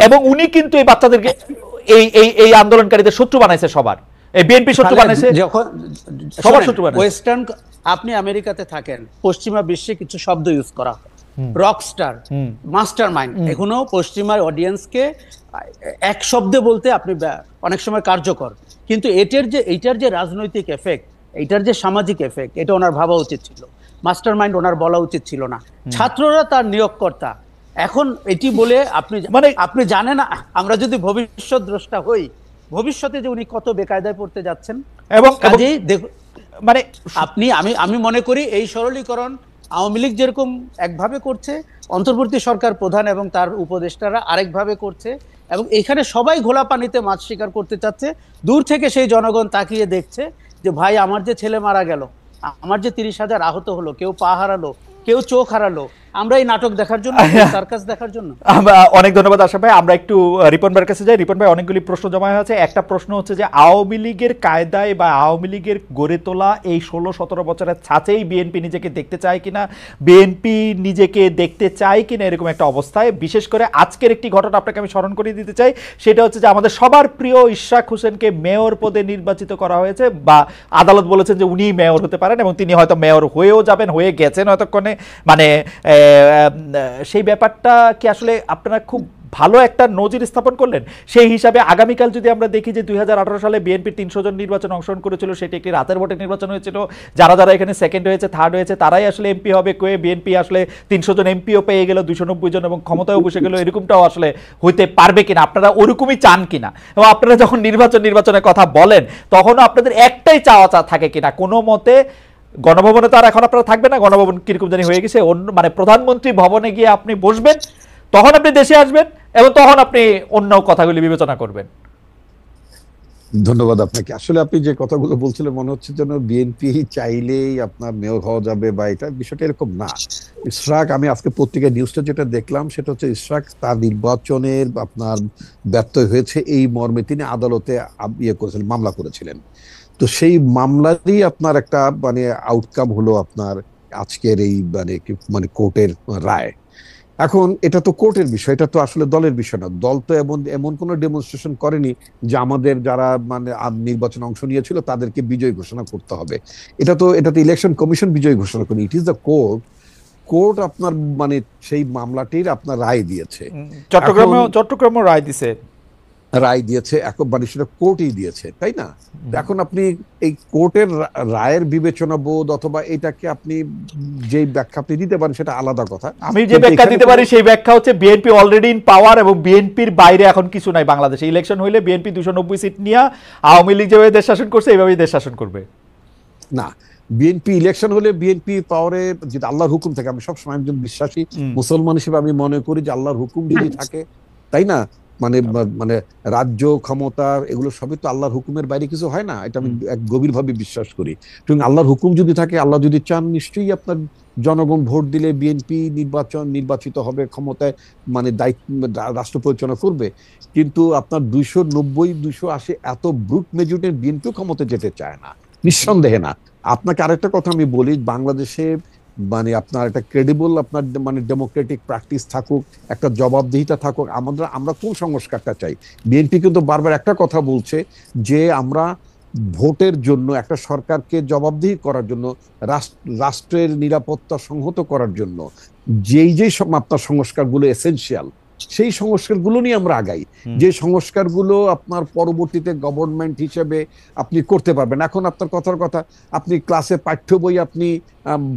এবং উনি কিন্তু এই বাচ্চাদেরকে এই আন্দোলনকারীদের শত্রু বানাইছে, সবার এই বিএনপি শত্রু বানাইছে, যখন সবার শত্রু বানাইছে। ওয়েস্টার্ন, আপনি আমেরিকাতে থাকেন, পশ্চিমা বিশ্বে কিছু শব্দ ইউজ করা হয়, রকস্টার, মাস্টার মাইন্ড। এখনো পশ্চিমা অডিয়েন্সকে এক শব্দে বলতে আপনি অনেক সময় কার্যকর, কিন্তু এইটার যে রাজনৈতিক এফেক্ট, এইটার যে সামাজিক এফেক্ট, এটা ওনার ভাবা উচিত ছিল। মাস্টার মাইন্ড ওনার বলা উচিত ছিল না, ছাত্ররা তার নিয়োগকর্তা। এখন এটি বলে আপনি জানেন, আমরা যদি ভবিষ্যৎ দ্রষ্টা হই, ভবিষ্যতে যে উনি কত বেকায়দায় পড়তে যাচ্ছেন। এবং মানে আমি মনে করি এই সরলীকরণ আওয়ামী লীগ যেরকম একভাবে করছে, অন্তর্বর্তী সরকার প্রধান এবং তার উপদেষ্টারা আরেকভাবে করছে, এবং এখানে সবাই ঘোলা পানিতে মাছ শিকার করতে চাচ্ছে। দূর থেকে সেই জনগণ তাকিয়ে দেখছে যে ভাই, আমার যে ছেলে মারা গেল, আমার যে 30,000 আহত হলো, কেউ পা হারালো, কেউ চোখ হারালো, আমরা এই নাটক দেখার জন্য, সার্কাস দেখার জন্য। অনেক ধন্যবাদ আশরাফ ভাই। আমরা একটু রিপন ভাইয়ের কাছে যাই। রিপন ভাই, অনেকগুলি প্রশ্ন জমা হয়েছে। একটা প্রশ্ন হচ্ছে যে আওয়ামী লীগের কায়দায় বা আওয়ামী লীগের গড়ে তোলা এই 16-17 বছরের ছাঁচেই বিএনপি নিজেকে দেখতে চায় কিনা, বিএনপি নিজেকে দেখতে চায় কিনা, এরকম একটা অবস্থায়। বিশেষ করে আজকের একটি ঘটনা আপনাকে আমি স্মরণ করিয়ে দিতে চাই, সেটা হচ্ছে যে আমাদের সবার প্রিয় ইশরাক হোসেনকে মেয়র পদে নির্বাচিত করা হয়েছে, বা আদালত বলেছেন যে উনি মেয়র হতে পারেন, এবং তিনি হয়তো মেয়র হয়েও যাবেন, হয়ে গেছেন হয়তক্ষণে। মানে সেই ব্যাপারটা কি আসলে আপনারা খুব ভালো একটা নজির স্থাপন করলেন? সেই হিসাবে আগামীকাল যদি আমরা দেখি যে 2018 সালে বিএনপি 300 জন নির্বাচন অংশগ্রহণ করেছিল, সেটি একটি রাতের ভোটে নির্বাচন হয়েছিল, যারা যারা এখানে সেকেন্ড হয়েছে, থার্ড হয়েছে, তারাই আসলে এমপি হবে, কয়ে বিএনপি আসলে 300 জন এমপিও পেয়ে গেল, 290 জন, এবং ক্ষমতায় বসে গেল। এরকমটাও আসলে হইতে পারবে কিনা, আপনারা ওরকমই চান কিনা? এবং আপনারা যখন নির্বাচনের কথা বলেন, তখনও আপনাদের একটাই চাওয়া থাকে কিনা কোনো মতে গণভবনে? তো আর এখন আপনারা থাকবে না, গণভবন কিরকম জানি হয়ে গেছে, মানে প্রধানমন্ত্রী ভবনে গিয়ে আপনি বসবেন, তখন আপনি দেশে আসবেন, এবং তখন আপনি অন্য কথাগুলি বিবেচনা করবেন। ধন্যবাদ আপনাকে। আসলে আপনি যে কথাগুলো বলছিলেন, মনে হচ্ছে যেন বিএনপি চাইলেই আপনার মেয়র হওয়া যাবে, বা এটা বিষয়টা এরকম না। ইশরাক, আমি আজকে পত্রিকায় নিউজটা যেটা দেখলাম, সেটা হচ্ছে ইশরাক তার নির্বাচনের আপনার ব্যর্থ হয়েছে এই মর্মে তিনি আদালতে করেছিলেন, মামলা করেছিলেন। তো সেই মামলারই আপনার একটা মানে আউটকাম হলো আপনার আজকের এই মানে কোর্টের রায়। এখন এটা তো কোর্টের বিষয়, এটা তো আসলে দলের বিষয় না। দল তো এমন কোনো ডেমনস্ট্রেশন করেনি যে আমাদের যারা মানে নির্বাচন অংশ নিয়েছিল তাদেরকে বিজয়ী ঘোষণা করতে হবে। এটা তো ইলেকশন কমিশন বিজয়ী ঘোষণা করেনি, ইট ইজ দ্য কোর্ট আপনার মানে সেই মামলাটির আপনার রায় দিয়েছে। চট্টগ্রামে রায় দিয়েছে, মানে সেটা কোর্টই দিয়েছে, তাই না? এখন আপনি এই কোর্টের রায়ের বিবেচনা বোধ অথবা এটাকে আপনি যে ব্যাখ্যা আপনি দিতে পারেন সেটা আলাদা কথা। আমি যে ব্যাখ্যা দিতে পারি সেই ব্যাখ্যা হচ্ছে বিএনপি অলরেডি ইন পাওয়ার, এবং বিএনপির বাইরে এখন কিছু নাই বাংলাদেশে। ইলেকশন হইলে বিএনপি 290 সিট নিয়ে আওয়ামী লীগ যেভাবে দেশ শাসন করছে এইভাবেই দেশ শাসন করবে না। বিএনপি ইলেকশন হলে বিএনপি পাওয়ারে যদি আল্লাহর হুকুম থাকে, আমি সবসময় একজন বিশ্বাসী মুসলমান হিসেবে আমি মনে করি যে আল্লাহর হুকুম যদি থাকে, তাই না, মানে রাজ্য ক্ষমতা এগুলো সবই তো আল্লাহর হুকুমের বাইরে কিছু হয় না, এটা আমি গভীরভাবে বিশ্বাস করি। এবং আল্লাহর হুকুম যদি থাকে, আল্লাহ যদি চান, নিশ্চয়ই আপনার জনগণ ভোট দিলে বিএনপি নির্বাচিত হবে, ক্ষমতায় মানে দায়িত্ব রাষ্ট্র পরিচালনা করবে। কিন্তু আপনার 290-280 এত ব্রুট মেজরিটির বিএনপি ক্ষমতা যেতে চায় না, নিঃসন্দেহে না। আপনাকে আরেকটা কথা আমি বলি, বাংলাদেশে মানে আপনার একটা ক্রেডিবল আপনার মানে ডেমোক্রেটিক প্র্যাকটিস থাকুক, একটা জবাবদিহিতা থাকুক। আমরা কোন সংস্কারটা চাই? বিএনপি কিন্তু বারবার একটা কথা বলছে যে আমরা ভোটের জন্য একটা সরকারকে জবাবদিহি করার জন্য, রাষ্ট্রের নিরাপত্তা সংহত করার জন্য যেই আপনার সংস্কারগুলো এসেনশিয়াল, সেই সংস্কারগুলো নিয়ে আমরা আগাই, যে সংস্কারগুলো আপনার পরবর্তীতে গভর্নমেন্ট হিসেবে আপনি করতে পারবেন। এখন আপনার কথার কথা, আপনি ক্লাসে পাঠ্য বই আপনি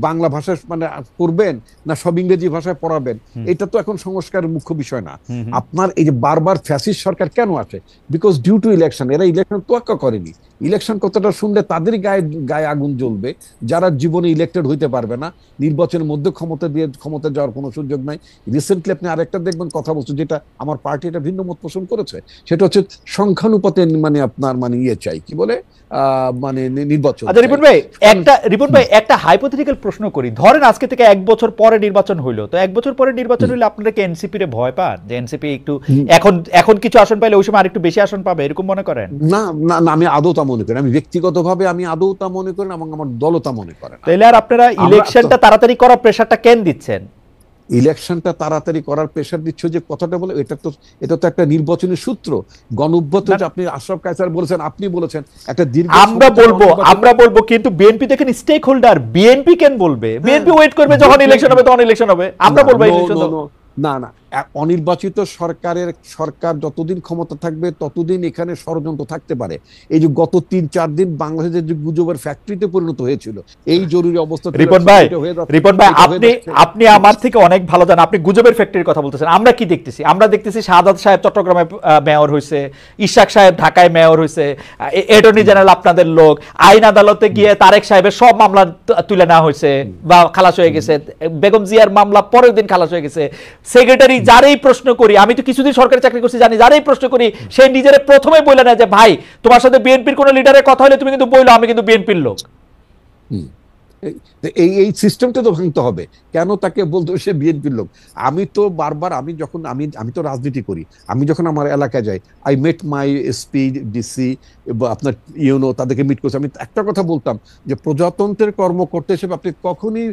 বাংলা ভাষায় মানে করবেন না সব ইংরেজি ভাষায় পড়াবেন, এটা তো এখন সংস্কারের মুখ্য বিষয় না। আপনার এই যে বারবার ফ্যাসিস্ট সরকার কেন আসে? Because due to election. এরা ইলেকশন তোয়াক্কা করেনি। ইলেকশন কথাটা শুনলে তাদেরই গায়ে গায়ে আগুন জ্বলবে যারা জীবনে ইলেক্টেড হইতে পারবে না, নির্বাচনের মধ্যে ক্ষমতা যাওয়ার কোনো সুযোগ নাই। রিসেন্টলি আপনি আরেকটা দেখবেন কথা বলছেন, যেটা আমার পার্টি এটা ভিন্ন মত পোষণ করেছে, সেটা হচ্ছে সংখ্যানুপাতে মানে আপনার মানে চাই কি বলে মানে নির্বাচন। আচ্ছা রিপন ভাই একটা হাইপোথেটিক্যাল প্রশ্ন করি, ধরেন আজকে থেকে 1 বছর পরে নির্বাচন হইলো, তো 1 বছর পরে নির্বাচন হইলে আপনারা কি এনসিপি রে ভয় পান যে এনসিপি একটু এখন কিছু আসন পাইলে ওই সময় আরেকটু বেশি আসন পাবে, এরকম মনে করেন? না না না, আমি আদৌ তা মনে করি, আমি ব্যক্তিগতভাবে আমি আদৌ তা মনে করি না এবং আমার দলও তা মনে করে না। তাহলে আর আপনারা ইলেকশনটা তাড়াতাড়ি করার প্রেসারটা কেন দিচ্ছেন? ইলেকশনটা তাড়াতাড়ি করার প্রেশার দিচ্ছ যে কথাটা বলে, এটা তো একটা নির্বাচনী সূত্র। গণঅভ্যুত্থান যে আপনি আশরাফ কায়সার বলেছেন, আপনি বলেছেন একটা দীর্ঘ, আমরা বলবো কিন্তু বিএনপি দেখেন স্টেক হোল্ডার, বিএনপি কেন বলবে? বিএনপি ওয়েট করবে যখন ইলেকশন হবে তখন ইলেকশন হবে, আমরা বলবো ইলেকশন না না। অনির্বাচিত সরকার যতদিন ক্ষমতা থাকবে ততদিন এখানে ষড়যন্ত্র থাকতে পারে। এই যে গত 3-4 দিন বাংলাদেশের যে গুজবের ফ্যাক্টরিতে পরিণত হয়েছিল এই জরুরি অবস্থা। রিপন ভাই আপনি আমার থেকে অনেক ভালো জানেন, আপনি গুজবের ফ্যাক্টরির কথা বলতেছেন। আমরা কি দেখতেছি? আমরা দেখতেছি শাহাদাত সাহেব চট্টগ্রামে মেয়র হয়েছে, ইশাক সাহেব ঢাকায় মেয়র হয়েছে, অ্যাটর্নি জেনারেল আপনাদের লোক, আইন আদালতে গিয়ে তারেক সাহেবের সব মামলা তুলে নেওয়া হয়েছে বা খালাস হয়ে গেছে, বেগম জিয়ার মামলা পরের দিন খালাস হয়ে গেছে। সেক্রেটারি যারাই প্রশ্ন করি, আমি তো কিছুদিন সরকারি চাকরি করছি জানি, যারাই প্রশ্ন করি সে নিজের প্রথমে বলে না যে ভাই তোমার সাথে বিএনপির কোন লিডারের কথা হলে তুমি কিন্তু বললো আমি কিন্তু বিএনপির লোক। এই সিস্টেমটা তো ভাঙতে হবে। কেন তাকে বলতো সে বিএনপির লোক? আমি তো বারবার আমি তো রাজনীতি করি, আমি যখন আমার এলাকায় যাই, I met my SP DC আপনার ইউনো, তাদেরকে মিট করছি। আমি একটা কথা বলতাম যে প্রজাতন্ত্রের কর্মকর্তা হিসেবে আপনি কখনই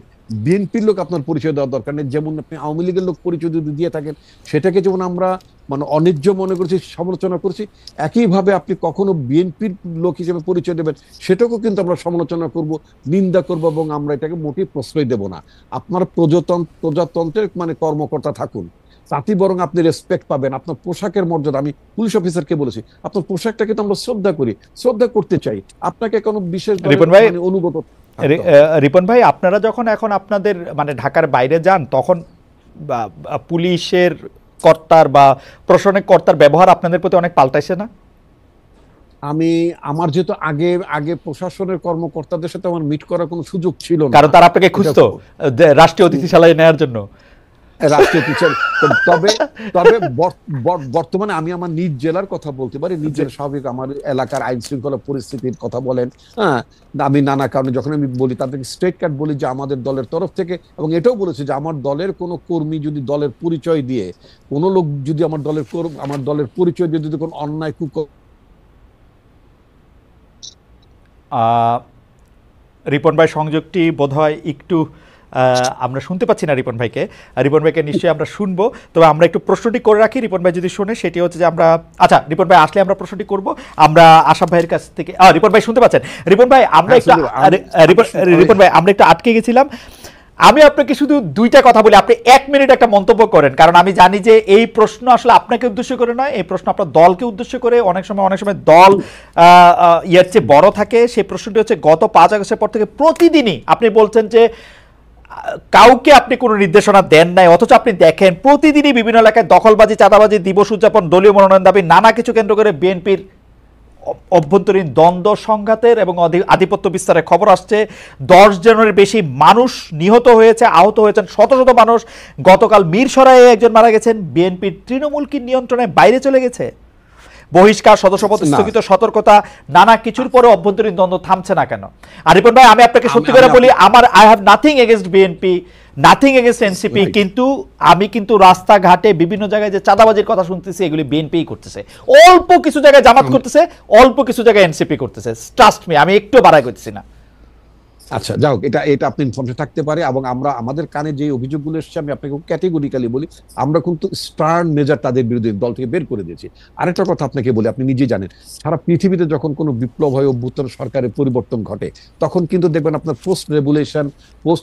বিএনপির লোক আপনার পরিচয় দেওয়ার দরকার নেই। যেমন আপনি আওয়ামী লীগের লোক পরিচয় যদি দিয়ে থাকেন, সেটাকে যেমন আমরা মানে অন্যায্য মনে করছি, সমালোচনা করছি, একইভাবে আপনি কখনো বিএনপির লোক হিসেবে পরিচয় দেবেন সেটাকেও কিন্তু আমরা সমালোচনা করব, নিন্দা করব এবং আমরা এটাকে মোটেই প্রশ্রয় দেব না। আপনার প্রজাতন্ত্রের মানে কর্মকর্তা থাকুন, তাতে বরং আপনি রেসপেক্ট পাবেন। আপনার পোশাকের মর্যাদা, আমি পুলিশ অফিসারকে বলেছি আপনার পোশাকটাকে তো আমরা শ্রদ্ধা করতে চাই, আপনাকে কোনো বিশেষ অনুগত। রিপন ভাই আপনারা যখন এখন আপনাদের মানে ঢাকার বাইরে যান তখন পুলিশের কর্তার বা প্রশাসনিক কর্তার ব্যবহার আপনাদের প্রতি অনেক পাল্টাইছে না? আমার যেহেতু আগে প্রশাসনের কর্মকর্তাদের সাথে আমার মিট করার কোনো সুযোগ ছিল না, কারণ তারা আপনাকে খুঁজতো রাষ্ট্রীয় অতিথিশালায় নেওয়ার জন্য। তবে বর্তমানে আমি আমার নিজ জেলার কথা বলতে পারি, নিজ জেলার স্বাভাবিক আমার এলাকার আইন শৃঙ্খলা পরিস্থিতির কথা বলেন, হ্যাঁ, আমি নানা কারণে যখন আমি বলি তাদেরকে স্ট্রেট কাট বলি যে আমাদের দলের তরফ থেকে, এবং এটাও বলেছে যে আমার দলের কোনো কর্মী যদি দলের পরিচয় দিয়ে কোনো লোক যদি আমার দলের পরিচয় দিয়ে যদি কোনো অন্যায় রিপন ভাই সংযোগটি বোধহয় একটু আমরা শুনতে পাচ্ছি না রিপন ভাইকে নিশ্চয়ই আমরা শুনবো, তবে আমরা একটু প্রশ্নটি করে রাখি, রিপন ভাই যদি শোনে। সেটি হচ্ছে যে আমরা রিপন ভাই আসলে আমরা প্রশ্নটি করব আমরা আশাফ ভাইয়ের কাছ থেকে। রিপন ভাই শুনতে পাচ্ছেন? রিপন ভাই আমরা একটু আটকে গেছিলাম। আমি আপনাকে শুধু 2টা কথা বলি, আপনি 1 মিনিট একটা মন্তব্য করেন, কারণ আমি জানি যে এই প্রশ্ন আসলে আপনাকে উদ্দেশ্য করে নয়, এই প্রশ্ন আপনার দলকে উদ্দেশ্য করে। অনেক সময় দল ইয়ার চেয়ে বড় থাকে। সেই প্রশ্নটি হচ্ছে গত 5 আগস্টের পর থেকে প্রতিদিনই আপনি বলছেন যে কাউকে আপনি কোনো নির্দেশনা দেন নাই, অথচ আপনি দেখেন প্রতিদিনই বিভিন্ন এলাকায় দখলবাজি, চাঁদাবাজি, দিবস উদযাপন, দলীয় মনোনয়ন দাবি, নানা কিছু কেন্দ্র করে বিএনপির অভ্যন্তরীণ দ্বন্দ্ব সংঘাতের এবং আধিপত্য বিস্তারের খবর আসছে। 10 জনের বেশি মানুষ নিহত হয়েছে, আহত হয়েছেন শত শত মানুষ। গতকাল মিরসরাইয়ে একজন মারা গেছেন। বিএনপির তৃণমূল কি নিয়ন্ত্রণের বাইরে চলে গেছে? বহিষ্কার, সদস্যপদ স্থগিত, সতর্কতা, নানা কিছুর পরে অভ্যন্তরীণ দ্বন্দ্ব থামছে না কেন? আর রিপন ভাই আমি আপনাকে সত্যি করে বলি, I have nothing against BNP, nothing against NCP, কিন্তু আমি কিন্তু রাস্তাঘাটে বিভিন্ন জায়গায় যে চাঁদাবাজির কথা শুনতেছি এগুলি বিএনপি করতেছে। অল্প কিছু জায়গায় জামাত করতেছে, অল্প কিছু জায়গায় এনসিপি করতেছে। ট্রাস্ট মি, আমি একটু বাড়াই করতেছি না। আচ্ছা যাও, এটা আপনি ইনফরমেশন থাকতে পারে, এবং আমাদের কানে যে অভিযোগগুলো এসেছে আমি আপনাকে ক্যাটেগরিক্যালি বলি, আমরা কিন্তু স্টার্ন মেজার তাদের বিরুদ্ধে দল থেকে বের করে দিয়েছি। আরেকটা কথা আপনাকে বলি, আপনি নিজেই জানেন সারা পৃথিবীতে যখন কোনো বিপ্লব হয়, অভ্যুত্থান, সরকারের পরিবর্তন ঘটে, তখন কিন্তু দেখবেন আপনার পোস্ট রেগুলেশন,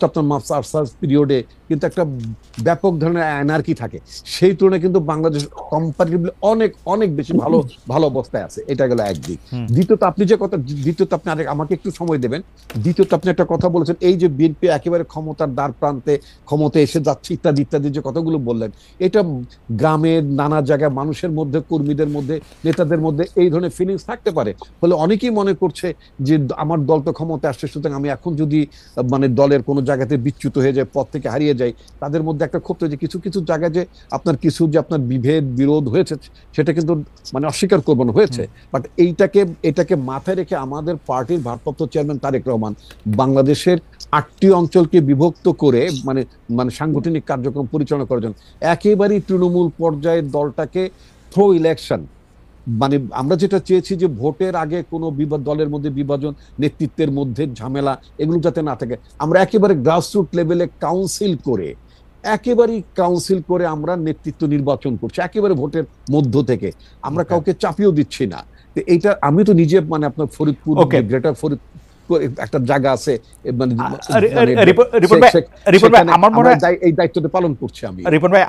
আপনার মার্চার পিরিয়ডে কিন্তু একটা ব্যাপক ধরনের অ্যানার্কি থাকে। সেই তুলনায় কিন্তু বাংলাদেশ কম্পারেটিভলি অনেক বেশি ভালো অবস্থায় আছে। এটা গেল একদিক। দ্বিতীয়ত আপনি আমাকে একটু সময় দেবেন। দ্বিতীয়ত আপনি একটা কথা বলেছেন, এই যে বিএনপি একেবারে ক্ষমতার দ্বার প্রান্তে, ক্ষমতায় এসে যাচ্ছে ইত্যাদি ইত্যাদি যে কথাগুলো বললেন, এটা গ্রামের নানা জায়গায় মানুষের মধ্যে, কর্মীদের মধ্যে, নেতাদের মধ্যে এই ধরনের ফিলিংস থাকতে পারে। ফলে অনেকেই মনে করছে যে আমার দল তো ক্ষমতায় আসছে, সুতরাং আমি এখন যদি মানে দলের কোনো জায়গাতে বিচ্যুত হয়ে যায়, পদ থেকে হারিয়ে যাই, তাদের মধ্যে একটা ক্ষোভ যে কিছু কিছু জায়গায় যে আপনার কিছু যে আপনার বিভেদ বিরোধ হয়েছে সেটা কিন্তু মানে অস্বীকার করবো না, হয়েছে। বাট এটাকে মাথায় রেখে আমাদের পার্টির ভারপ্রাপ্ত চেয়ারম্যান তারেক রহমান বাংলাদেশের 8টি অঞ্চলকে বিভক্ত করে মানে মানে সাংগঠনিক কার্যক্রম পরিচালনা করার জন্য একেবারেই তৃণমূল পর্যায়ের দলটাকে থ্রো ইলেকশন, মানে আমরা যেটা চেয়েছি যে ভোটের আগে কোনো দলের মধ্যে বিভাজন, নেতৃত্বের মধ্যে ঝামেলা, এগুলো যাতে না থাকে, আমরা একেবারে গ্রাসরুট লেভেলে কাউন্সিল করে আমরা নেতৃত্ব নির্বাচন করছি, একেবারে ভোটের মধ্য থেকে। আমরা কাউকে চাপিয়েও দিচ্ছি না। এইটা আমি তো নিজে মানে আপনার ফরিদপুর, গ্রেটার ফরিদপুর একটা জায়গা আছে, মানে এই দায়িত্বটা পালন করছি আমি। রিপন ভাই,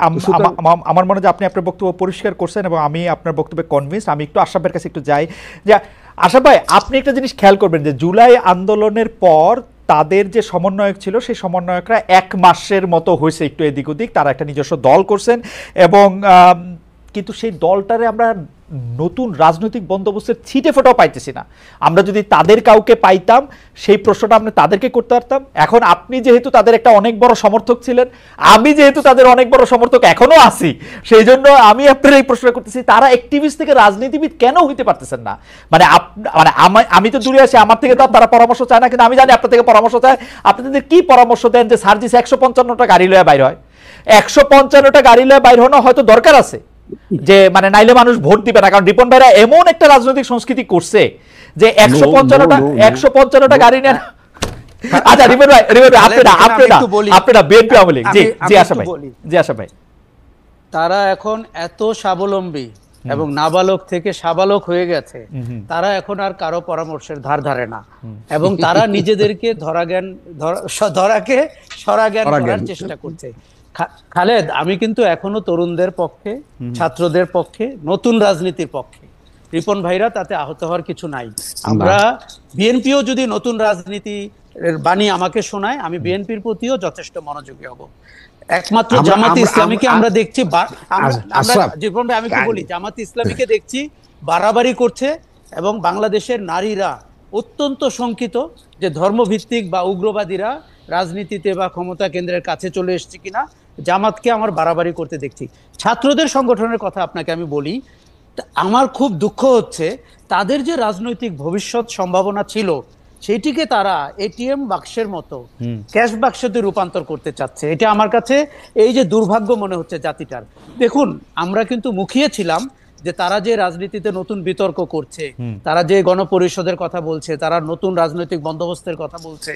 আমার মনে হয় যে আপনি আপনার বক্তব্য পরিষ্কার করছেন এবং আমি আপনার বক্তব্যে কনভিন্স। আমি একটু আশরাফ ভাইয়ের কাছে একটু যাই, যে আশরাফ ভাই আপনি একটা জিনিস খেয়াল করবেন যে জুলাই আন্দোলনের পর তাদের যে সমন্বয়ক ছিল সেই সমন্বয়করা 1 মাসের মতো হয়েছে একটু এদিক ওদিক, তারা একটা নিজস্ব দল করছেন এবং কিন্তু সেই দলটারে আমরা নতুন রাজনৈতিক বন্দোবস্তের ছিটে ফোটাও পাইতেছি না। আমরা যদি তাদের কাউকে পাইতাম সেই প্রশ্নটা আমরা তাদেরকে করতে পারতাম। এখন আপনি যেহেতু তাদের একটা অনেক বড় সমর্থক ছিলেন, আমি যেহেতু তাদের অনেক বড় সমর্থক এখনো আছি, সেই জন্য আমি আপনার এই প্রশ্নটা করতেছি, তারা অ্যাক্টিভিস্ট থেকে রাজনীতিবিদ কেন হইতে পারতেছেন না? মানে আমি তো দূরে আছি, আমার থেকে তো তারা পরামর্শ চায় না, কিন্তু আমি জানি আপনার থেকে পরামর্শ চায়। আপনাদের কি পরামর্শ দেন যে সার্জিস 155টা গাড়ি লয়ে বাইর হয়? 155টা গাড়ি লয়ে বাইর হনো হয়তো দরকার আছে, যে মানে নাইলে মানুষ ভোট দিবে না। কারণ রিপন ভাইরা এমন একটা রাজনৈতিক সংস্কৃতি করছে যে 155টা গাড়ি নেন। আচ্ছা রিপন ভাই আপনারা বিএনপি আওয়ামী লীগ, জি আশা ভাই, তারা এখন এত স্বাবলম্বী এবং নাবালক থেকে সাবালক হয়ে গেছে, তারা এখন আর কারো পরামর্শের ধার ধারে না এবং তারা নিজেদেরকে ধরাকে সরাজ্ঞান করার চেষ্টা করছে। খালেদ, আমি কিন্তু এখনো তরুণদের পক্ষে, ছাত্রদের পক্ষে, নতুন রাজনীতির পক্ষে। রিপন ভাইরা তাতে আহত হওয়ার কিছু নাই। আমরা বিএনপিও যদি নতুন রাজনীতি বাণী আমাকে শোনায়, আমি বিএনপির প্রতিও যথেষ্ট মনোযোগী হব। একমাত্র জামাতে ইসলামীকে আমরা দেখছি, রিপন ভাই আমি কি বলি, জামাতে ইসলামীকে দেখছি বাড়াবাড়ি করছে এবং বাংলাদেশের নারীরা অত্যন্ত শঙ্কিত যে ধর্মভিত্তিক বা উগ্রবাদীরা রাজনীতিতে বা ক্ষমতা কেন্দ্রের কাছে চলে এসেছে কিনা। জামাতকে আমার বাড়াবাড়ি করতে দেখছি। ছাত্রদের সংগঠনের কথা আপনাকে আমি বলি, আমার খুব দুঃখ হচ্ছে তাদের যে রাজনৈতিক ভবিষ্যৎ সম্ভাবনা ছিল সেইটিকে তারা এটিএম বাক্সের মতো ক্যাশ বাক্সতে রূপান্তর করতে চাচ্ছে। এটা আমার কাছে এই যে দুর্ভাগ্য মনে হচ্ছে জাতিটার। দেখুন, আমরা কিন্তু মুখিয়েছিলাম যে তারা যে রাজনীতিতে নতুন বিতর্ক করছে, তারা যে গণপরিষদের কথা বলছে, তারা নতুন রাজনৈতিক বন্দোবস্তের কথা বলছে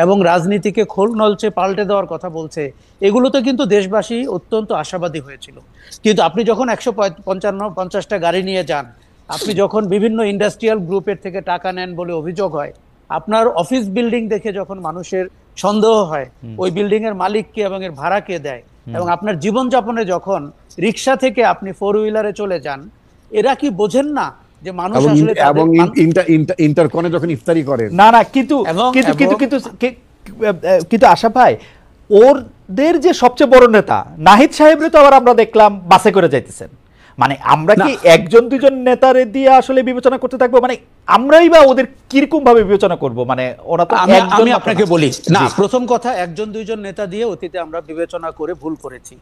এবং রাজনীতিকে খোল নলচে পাল্টে দেওয়ার কথা বলছে, এগুলোতে কিন্তু দেশবাসী অত্যন্ত আশাবাদী হয়েছিল। কিন্তু আপনি যখন 150টা গাড়ি নিয়ে যান, আপনি যখন বিভিন্ন ইন্ডাস্ট্রিয়াল গ্রুপের থেকে টাকা নেন বলে অভিযোগ হয়, আপনার অফিস বিল্ডিং দেখে যখন মানুষের সন্দেহ হয় ওই বিল্ডিং এর মালিককে এবং এর ভাড়া কে দেয়, এবং আপনার জীবনযাপনে যখন রিক্সা থেকে আপনি 4 হুইলারে চলে যান, এরা কি বোঝেন না যে মানুষ আসলে এবং ইন্টারকনে যখন ইফতারি করে না কিন্তু আশা ভাই, ওদের যে সবচেয়ে বড় নেতা নাহিদ সাহেবরে তো আবার আমরা দেখলাম বাসে করে যাইতেছেন। মানে আমরা কি 1-2 নেতারে দিয়ে আসলে বিবেচনা করতে থাকবো? মানে আমরাই বা ওদের কিরকম ভাবে বিবেচনা করব? মানে ওরা তো আমি আপনাকে বলি না, প্রথম কথা 1-2 নেতা দিয়ে অতীতে আমরা বিবেচনা করে ভুল করেছি।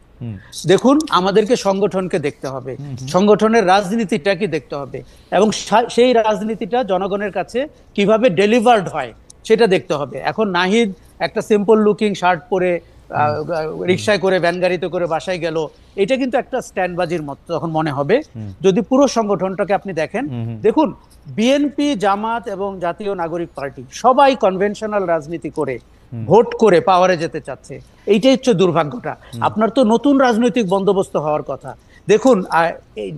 দেখুন, আমাদেরকে সংগঠনকে দেখতে হবে, সংগঠনের রাজনীতিটা কি দেখতে হবে এবং সেই রাজনীতিটা জনগণের কাছে কিভাবে ডেলিভার্ড হয় সেটা দেখতে হবে। এখন নাহিদ একটা সিম্পল লুকিং শার্ট পরে রিক্সায় করে, ভ্যান গাড়িতে করে বাসায় গেল, এটা কিন্তু একটা স্ট্যান্ডবাজির মতো তখন মনে হবে। যদি পুরো সংগঠনটাকে আপনি দেখেন, দেখুন বিএনপি, জামাত এবং জাতীয় নাগরিক পার্টি সবাই কনভেনশনাল রাজনীতি করে ভোট করে পাওয়ারে যেতে চাচ্ছে। এইটাই হচ্ছে দুর্ভাগ্যটা। আপনার তো নতুন রাজনৈতিক বন্দোবস্ত হওয়ার কথা। দেখুন,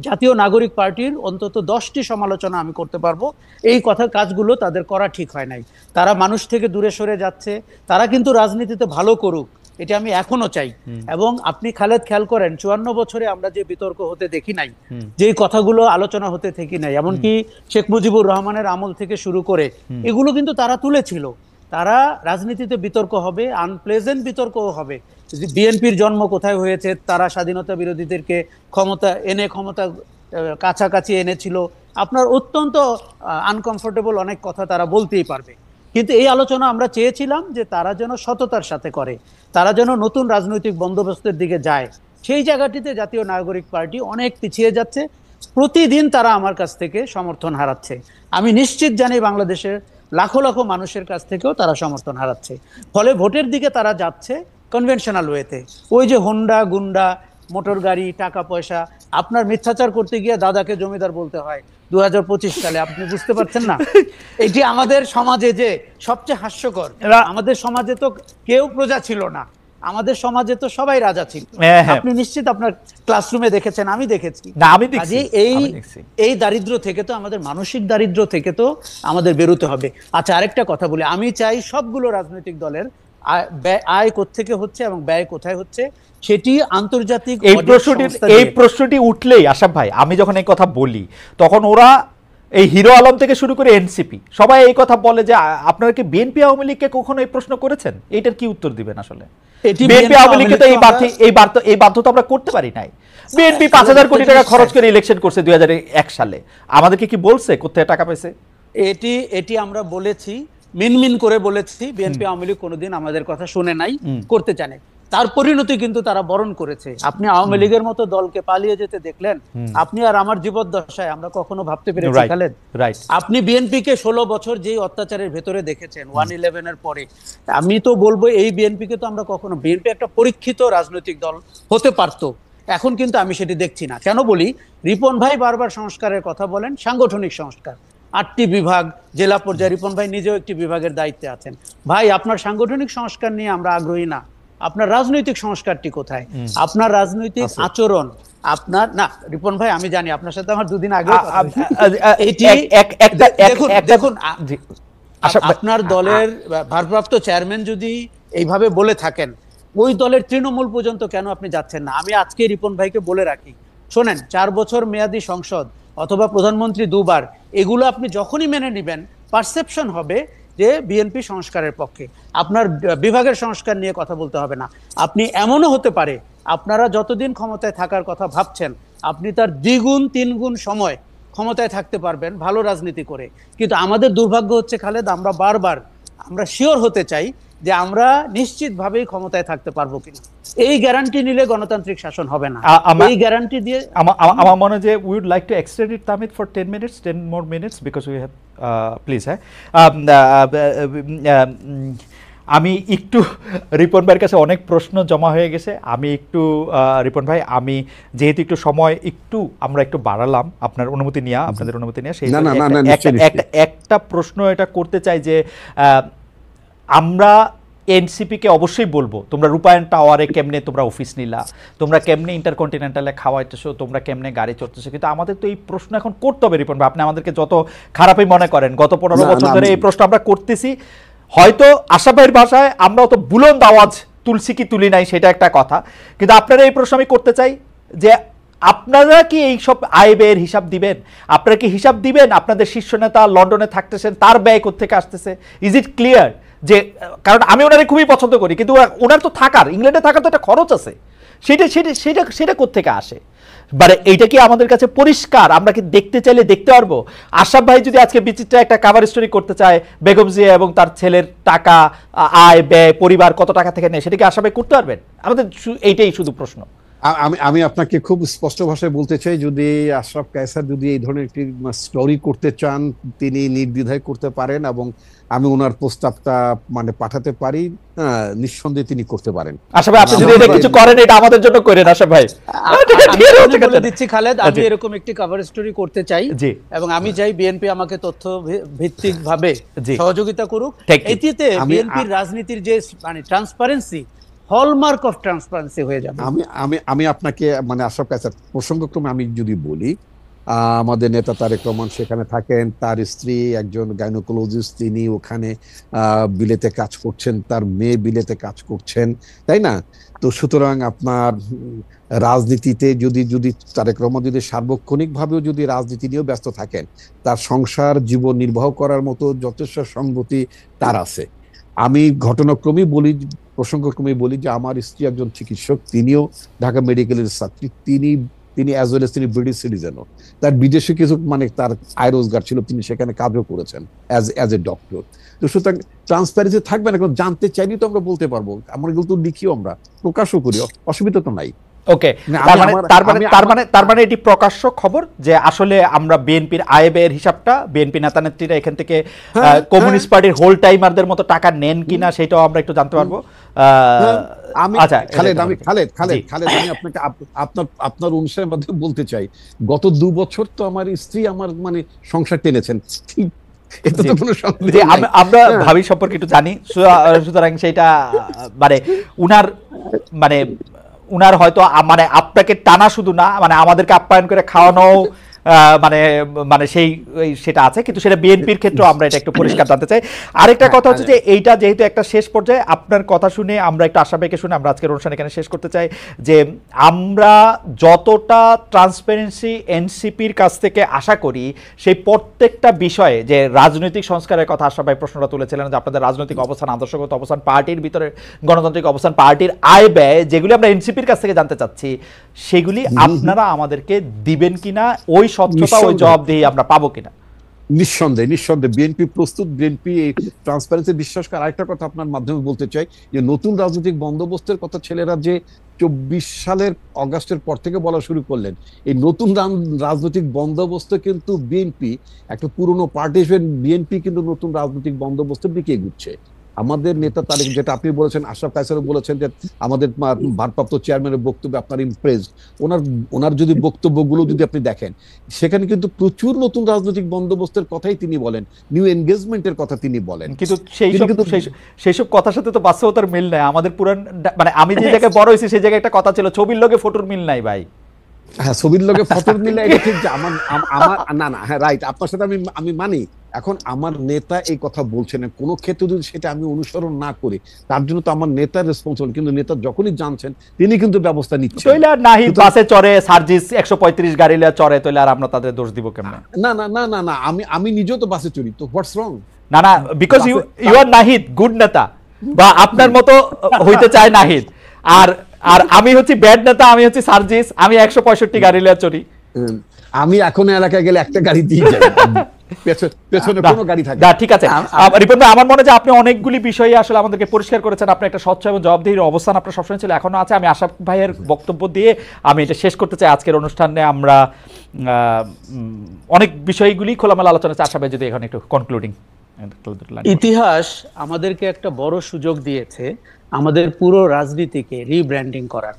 জাতীয় নাগরিক পার্টির অন্তত 10টি সমালোচনা আমি করতে পারবো। এই কাজগুলো তাদের করা ঠিক হয় নাই। তারা মানুষ থেকে দূরে সরে যাচ্ছে। তারা কিন্তু রাজনীতিতে ভালো করুক, এটা আমি এখনো চাই। এবং আপনি খালেদ খেয়াল করেন, 54 বছরে আমরা যে বিতর্ক হতে দেখি নাই, যে কথাগুলো আলোচনা হতে দেখি নাই, এমনকি শেখ মুজিবুর রহমানের আমল থেকে শুরু করে এগুলো কিন্তু তারা তুলেছিল। তারা রাজনীতিতে বিতর্ক হবে, আনপ্লেজেন্ট বিতর্কও হবে। বিএনপির জন্ম কোথায় হয়েছে, তারা স্বাধীনতা বিরোধীদেরকে ক্ষমতা কাছাকাছি এনেছিল, আপনার অত্যন্ত আনকমফোর্টেবল অনেক কথা তারা বলতেই পারবে। কিন্তু এই আলোচনা আমরা চেয়েছিলাম যে তারা যেন সততার সাথে করে, তারা যেন নতুন রাজনৈতিক বন্দোবস্তের দিকে যায়। সেই জায়গাটিতে জাতীয় নাগরিক পার্টি অনেক পিছিয়ে যাচ্ছে। প্রতিদিন তারা আমার কাছ থেকে সমর্থন হারাচ্ছে। আমি নিশ্চিত জানি বাংলাদেশের লাখো লাখো মানুষের কাছ থেকেও তারা সমর্থন হারাচ্ছে। ফলে ভোটের দিকে তারা যাচ্ছে কনভেনশনাল ওয়েতে। ওই যে হোন্ডা গুন্ডা, মোটর গাড়ি, টাকা পয়সা, আপনার মিথ্যাচার করতে গিয়ে দাদাকে জমিদার বলতে হয় 2025 সালে, আপনি বুঝতে পারছেন না? এটি আমাদের সমাজে যে সবচেয়ে হাস্যকর। আমাদের সমাজে তো কেউ প্রজা ছিল না, আমাদের সমাজে তো সবাই রাজা ছিল। আপনি নিশ্চিত আপনার ক্লাসরুমে দেখেছেন, আমি দেখেছি। এই দারিদ্র থেকে তো, আমাদের মানসিক দারিদ্র থেকে তো আমাদের বেরোতে হবে। আচ্ছা, আরেকটা কথা বলি, আমি চাই সবগুলো রাজনৈতিক দলের আয় কোত্থেকে হচ্ছে এবং ব্যয় কোথায় হচ্ছে সেটি আন্তর্জাতিক এই প্রশ্নটি উঠলেই আশরাফ ভাই, আমি যখন এই কথা বলি তখন ওরা এই হিরো আলম থেকে শুরু করে এনসিপি সবাই এই কথা বলে যে আপনারা কি বিএনপি আওয়ামী লীগকে কখনো এই প্রশ্ন করেছেন? এইটার কি উত্তর দিবেন? আসলে বিএনপি আওয়ামী লীগকে তো এই বাধ্যতা আমরা করতে পারি নাই। বিএনপি 5,000 কোটি টাকা খরচ করে ইলেকশন করছে 2001 সালে, আমাদেরকে কি বলছে কোথায় টাকা পাইছে? এটি আমরা বলেছি, মিনমিন করে বলেছি। বিএনপি আওয়ামী লীগ কোনোদিন আমাদের কথা শুনে নাই, করতে জানে। তার পরিণতি কিন্তু তারা বরণ করেছে। আপনি আওয়ামী লীগের মতো দলকে পালিয়ে যেতে দেখলেন, আপনি আর আমার জীবদ্দশায় আমরা কখনো ভাবতে পেরেছি খালেদ? আপনি বিএনপিকে 16 বছর যেই অত্যাচারের ভেতরে দেখেছেন 1/11 এর পরে, আমি তো বলবো এই বিএনপিকে তো আমরা কখনো, বিএনপি একটা পরীক্ষিত রাজনৈতিক দল হতে পারতো, এখন কিন্তু আমি সেটি দেখছি না। কেন বলি? রিপন ভাই বারবার সংস্কারের কথা বলেন, সাংগঠনিক সংস্কার, 8টি বিভাগ, জেলা পর্যায়ে। রিপন ভাই নিজেও একটি বিভাগের দায়িত্বে আছেন। ভাই, আপনার সাংগঠনিক সংস্কার নিয়ে আমরা আগ্রহী না, আপনার রাজনৈতিক সংস্কারটি কোথায়? আপনার রাজনৈতিক আচরণ, আপনার না রিপন ভাই, আমি জানি আপনার সাথে আমার দুদিন আগে দেখুন, আপনার দলের ভারপ্রাপ্ত চেয়ারম্যান যদি এইভাবে বলে থাকেন, ওই দলের তৃণমূল পর্যন্ত কেন আপনি যাচ্ছেন না? আমি আজকে রিপন ভাইকে বলে রাখি, শোনেন, 4 বছর মেয়াদী সংসদ অথবা প্রধানমন্ত্রী 2 বার, এগুলো আপনি যখনই মেনে নেবেন, পারসেপশন হবে যে বিএনপি সংস্কারের পক্ষে। আপনার বিভাগের সংস্কার নিয়ে কথা বলতে হবে না। আপনি এমনও হতে পারে আপনারা যতদিন ক্ষমতায় থাকার কথা ভাবছেন, আপনি তার 2 গুণ 3 গুণ সময় ক্ষমতায় থাকতে পারবেন ভালো রাজনীতি করে। কিন্তু আমাদের দুর্ভাগ্য হচ্ছে খালেদ, আমরা শিওর হতে চাই যে আমরা নিশ্চিতভাবেই ক্ষমতায় থাকতে পারবো কিনা। এই গ্যারান্টি নিলে গণতান্ত্রিক শাসন হবে না। এই গ্যারান্টি দিয়ে আমার মনে হয় যে we would like to extend it time for 10 more minutes because we have please. আমি একটু রিপন ভাইয়ের কাছে অনেক প্রশ্ন জমা হয়ে গেছে, আমি একটু রিপন ভাই, আমি যেহেতু একটু সময় আমরা একটু বাড়ালাম আপনার অনুমতি নিয়ে, আপনাদের অনুমতি নিয়ে, সেই একটা প্রশ্ন এটা করতে চাই যে আমরা এনসিপিকে অবশ্যই বলবো, তোমরা রূপায়ণ টাওয়ারে কেমনে তোমরা অফিস নিলা, তোমরা কেমনে ইন্টারকন্টিনেন্টালে খাওয়াইতেছো, তোমরা কেমনে গাড়ি চড়তেছো, কিন্তু আমাদের তো এই প্রশ্ন এখন করতে হবে রিপন ভাই। আপনি আমাদেরকে যত খারাপই মনে করেন, গত 15 বছর ধরে এই প্রশ্ন আমরা করতেছি। হয়তো আশরাফ ভাইয়ের ভাষায় আমরা অত বুলন্দ আওয়াজ তুলছি কি তুলি নাই সেটা একটা কথা, কিন্তু আপনারা এই প্রশ্ন আমি করতে চাই যে আপনারা কি এই সব আয় ব্যয়ের হিসাব দিবেন? আপনারা কি হিসাব দিবেন আপনাদের শীর্ষ নেতা লন্ডনে থাকতেছেন, তার ব্যয় কোত্থেকে আসতেছে? Is it clear? যে কারণ আমি ওনারে খুবই পছন্দ করি, কিন্তু ওনার তো থাকার, ইংল্যান্ডে থাকার তো একটা খরচ আছে, সেটা কোত্থেকে আসে? মানে এইটা কি আমাদের কাছে পরিষ্কার? আমরা কি দেখতে চাইলে দেখতে পারবো? আশরাফ ভাই যদি আজকে বিচিত্র একটা কভার স্টোরি করতে চায়, বেগম জিয়া এবং তার ছেলের টাকা, আয় ব্যয়, পরিবার কত টাকা থেকে নেয়, সেটা কি আশরাফ ভাই করতে পারবেন? আমাদের এইটাই শুধু প্রশ্ন। আমি আপনাকে খুব স্পষ্ট ভাষায় বলতে চাই, যদি আশরাফ কায়সার যদি এই ধরনের একটি স্টোরি করতে চান, তিনি নির্দ্বিধায় করতে পারেন এবং আমি ওনার প্রস্তাবটা পাঠাতে পারি, নিঃসন্দেহে তিনি করতে পারেন। আশা ভাই, আপনি যদি এটা কিছু করেন, এটা আমাদের জন্য করেন আশা ভাই। বলে দিচ্ছি খালেদ, আমি এরকম একটি কভার স্টোরি করতে চাই এবং আমি চাই বিএনপি আমাকে তথ্য ভিত্তিক ভাবে সহযোগিতা করুক। এটিতে বিএনপির রাজনীতির যে ট্রান্সপারেন্সি, হলমার্ক অফ ট্রান্সপারেন্সি হয়ে যাবে। আমি আপনাকে আশরাফ কায়সার প্রসঙ্গক্রমে আমি যদি বলি, আমাদের নেতা তারেক রহমান সেখানে থাকেন, তার স্ত্রী একজন গাইনোকোলজিস্ট, তিনি ওখানে বিলেতে কাজ করছেন, তার মেয়ে বিলেতে কাজ করছেন, তাই না? তো সুতরাং আপনার রাজনীতিতে যদি তারেক রহমান যদি সার্বক্ষণিকভাবেও যদি রাজনীতি নিয়েও ব্যস্ত থাকেন, তার সংসার জীবন নির্বাহ করার মতো যথেষ্ট সংগতি তার আছে। আমি ঘটনাক্রমেই বলি, প্রসঙ্গক্রমেই বলি যে আমার স্ত্রী একজন চিকিৎসক, তিনিও ঢাকা মেডিকেলের ছাত্রী, তিনি অ্যাজ ওয়েল এস তিনি ব্রিটিশ সিটিজেনও। তার বিদেশে কিছু মানে তার আয় রোজগার ছিল, তিনি সেখানে কাজও করেছেন অ্যাজ এ ডক্টর। তো সুতরাং ট্রান্সপারেন্সি থাকবে না, এখন জানতে চাইনি তো আমরা বলতে পারবো, আমরা কিন্তু লিখিও, আমরা প্রকাশও করি, অসুবিধা তো নাই। ওকে, তার মানে এটি প্রকাশ্য খবর যে আসলে আমরা বিএনপির আয় ব্যয়ের হিসাবটা বিএনপি নেতা নেত্রীরা এখান থেকে কমিউনিস্ট পার্টির হোল টাইমারদের মতো টাকা নেন কিনা সেটাও আমরা একটু জানতে পারবো। আচ্ছা খালেদ, আমি আপনাকে আপনার অনুষ্ঠানের মধ্যে বলতে চাই, গত 2 বছর তো আমার স্ত্রী আমার মানে সংসার টেনেছেন, আমরা ভাবি সম্পর্কে একটু জানি, সুতরাং সেটা মানে উনার হয়তো মানে আপনাকে টানা শুধু না, মানে আমাদেরকে আপ্যায়ন করে খাওয়ানো মানে মানে সেটা আছে, কিন্তু সেটা বিএনপির ক্ষেত্রে আমরা এটা একটু পরিষ্কার জানতে চাই। আরেকটা কথা হচ্ছে যে এইটা যেহেতু একটা শেষ পর্যায়ে, আপনার কথা শুনে আমরা একটু আশাবাদী শুনে আমরা আজকের অনুষ্ঠান এখানে শেষ করতে চাই যে আমরা যতটা ট্রান্সপারেন্সি এনসিপির কাছ থেকে আশা করি, সেই প্রত্যেকটা বিষয়ে যে রাজনৈতিক সংস্কারের কথা আশরাফ ভাই প্রশ্নটা তুলেছিলেন, যে আপনাদের রাজনৈতিক অবস্থান, আদর্শগত অবস্থান, পার্টির ভিতরে গণতান্ত্রিক অবস্থান, পার্টির আয় ব্যয়, যেগুলি আমরা এনসিপির কাছ থেকে জানতে চাচ্ছি, সেগুলি আপনারা আমাদেরকে দিবেন কিনা, ওই স্বচ্ছতা ওই জবাবদিহি আমরা পাবো কিনা? নিঃসন্দেহে বিএনপি প্রস্তুত, বিএনপি এই ট্রান্সপারেন্সি বিশ্বাস করে। আরেকটা কথা আপনার মাধ্যমে বলতে চাই যে নতুন রাজনৈতিক বন্দোবস্তের কথা ছেলেরা যে 24 সালের অগাস্টের পর থেকে বলা শুরু করলেন, এই নতুন রাজনৈতিক বন্দোবস্ত কিন্তু বিএনপি একটা পুরনো পার্টি হিসেবে বিএনপি কিন্তু নতুন রাজনৈতিক বন্দোবস্তের দিকে এগুচ্ছে। আমাদের নেতা তারেক, যেটা আপনি বলেছেন, আশরাফ কায়সারও বলেছেন যে আমাদের ভারপ্রাপ্ত চেয়ারম্যানের বক্তব্য আপনার ইমপ্রেস, ওনার যদি বক্তব্যগুলো যদি আপনি দেখেন, সেখানে কিন্তু প্রচুর নতুন রাজনৈতিক বন্দোবস্তের কথাই তিনি বলেন, নিউ এনগেজমেন্টের কথা তিনি বলেন, কিন্তু সেই সব কথার সাথে তো বাস্তবতার মিল নাই। আমাদের পুরান মানে আমি যে জায়গায় বড় হয়েছি সেই জায়গায় একটা কথা ছিল, ছবির লগে ফটোর মিল নাই ভাই। হ্যাঁ, ছবির লগে ফটোর মিল নাই, এটা ঠিক যে আমার না হ্যাঁ রাইট, আপনার সাথে আমি মানি। এখন আমার নেতা এই কথা বলছেন, কোনো ক্ষেত্রে যদি সেটা আমি অনুসরণ না করি, তার জন্য তো আমার নেতার রেসপন্সিবল, কিন্তু নেতা যখনই জানছেন তিনি কিন্তু ব্যবস্থা নিচ্ছেন। তইলা নাহিদ বাসে চড়ে, সার্জিস 135 গাড়ি লিয়া চড়ে, তইলা আর আমরা তাদের দোষ দিব কেমনে? না, আমি নিজেও তো বাসে চড়ি, তো হোয়াটস রং? না, because you are Nahid, good নেতা, বা আপনার মতো হইতে চায় নাহিদ, আর আমি হচ্ছি ব্যাড নেতা, আমি হচ্ছি সার্জিস, আমি 165 গাড়ি লিয়া চড়ি। আমি এখন এলাকায় গেলে একটা গাড়ি দিয়ে যাই, পেছনে কোনো গাড়ি থাকে না। ঠিক আছে রিপন ভাই, আমার মনে হয় যে আপনি অনেকগুলি বিষয়ে আসলে আমাদেরকে পরিষ্কার করেছেন, আপনার একটা স্বচ্ছ এবং জবাবদিহির অবস্থান আপনার সবসময় ছিল, এখনো আছে। আমি আশরাফ ভাইয়ের বক্তব্য দিয়ে আমি এটা শেষ করতে চাই আজকের অনুষ্ঠানে। আমরা অনেক বিষয়গুলি খোলামেলা আলোচনা চাই, আশরাফ ভাই যদি এখন একটু কনক্লুডিং। ইতিহাস আমাদেরকে একটা বড় সুযোগ দিয়েছে আমাদের পুরো রাজনীতিকে রিব্র্যান্ডিং করার।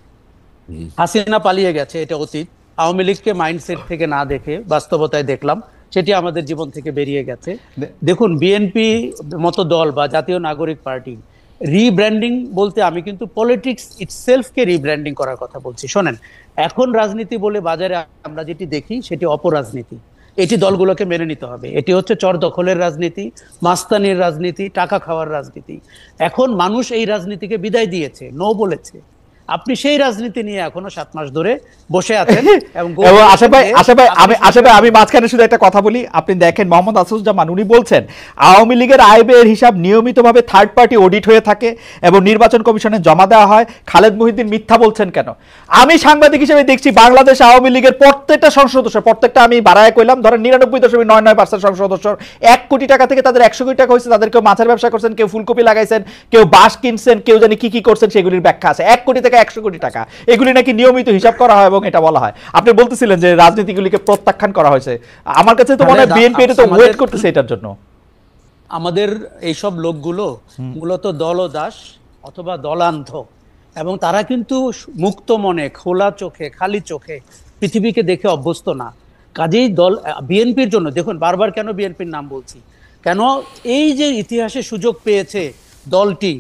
হাসিনা পালিয়ে গেছে, এটা অতীত। আওয়ামী লীগকে মাইন্ডসেট থেকে না দেখে বাস্তবতায় দেখলাম, সেটি আমাদের জীবন থেকে বেরিয়ে গেছে। দেখুন, বিএনপি মতো দল বা জাতীয় নাগরিক পার্টি রিব্র্যান্ডিং বলতে আমি কিন্তু পলিটিক্স ইটসেলফকে রিব্র্যান্ডিং করার কথা বলছি। শোনেন, এখন রাজনীতি বলে বাজারে আমরা যেটি দেখি সেটি অপরাজনীতি। এটি দলগুলোকে মেনে নিতে হবে। এটি হচ্ছে চর দখলের রাজনীতি, মাস্তানির রাজনীতি, টাকা খাওয়ার রাজনীতি। এখন মানুষ এই রাজনীতিকে বিদায় দিয়েছে, নো বলেছে। আপনি সেই রাজনীতি নিয়ে এখনো 7 মাস ধরে বসে আছেন। এবং আশা ভাই আমি মাঝখানে শুধু একটা কথা বলি। আপনি দেখেন, মোহাম্মদ আসুজ্জামান উনি বলছেন আওয়ামী লীগের আয় ব্যয়ের হিসাব নিয়মিতভাবে থার্ড পার্টি অডিট হয়ে থাকে এবং নির্বাচন কমিশনে জমা দেওয়া হয়। খালেদ মহিউদ্দিন মিথ্যা বলছেন কেন? আমি সাংবাদিক হিসেবে দেখছি বাংলাদেশ আওয়ামী লীগের প্রত্যেকটা সংসদ সদস্য, প্রত্যেকটা আমি বাড়ায় কইলাম, ধরেন 99.99% সংসদ সদস্য 1 কোটি টাকা থেকে তাদের 100 কোটি টাকা হয়েছে। তাদের কেউ মাছের ব্যবসা করছেন, কেউ ফুলকপি লাগাইছেন, কেউ বাঁশ কিনছেন, কেউ জানি কি করছেন, সেগুলির ব্যাখ্যা আছে। 1 কোটি থেকে 100 কোটি টাকা, এগুলি নাকি নিয়মিত হিসাব করা হয় এবং এটা বলা হয়। আপনি বলতেছিলেন যে রাজনীতিগুলিকে প্রত্যাখ্যান করা হয়েছে। আমার কাছে তো মনে হয় বিএনপি এটা তো ওয়েট করতেছে এটার জন্য। আমাদের এইসব লোকগুলো মূলত দলদাস অথবা দলান্ধ, এবং তারা কিন্তু মুক্ত মনে, খোলা চোখে, খালি চোখে পৃথিবীকে দেখে অভ্যস্ত না। কাজেই দল বিএনপির জন্য, দেখুন বারবার কেন বিএনপির নাম বলছি, কেন এই যে ইতিহাসে সুযোগ পেয়েছে দলটি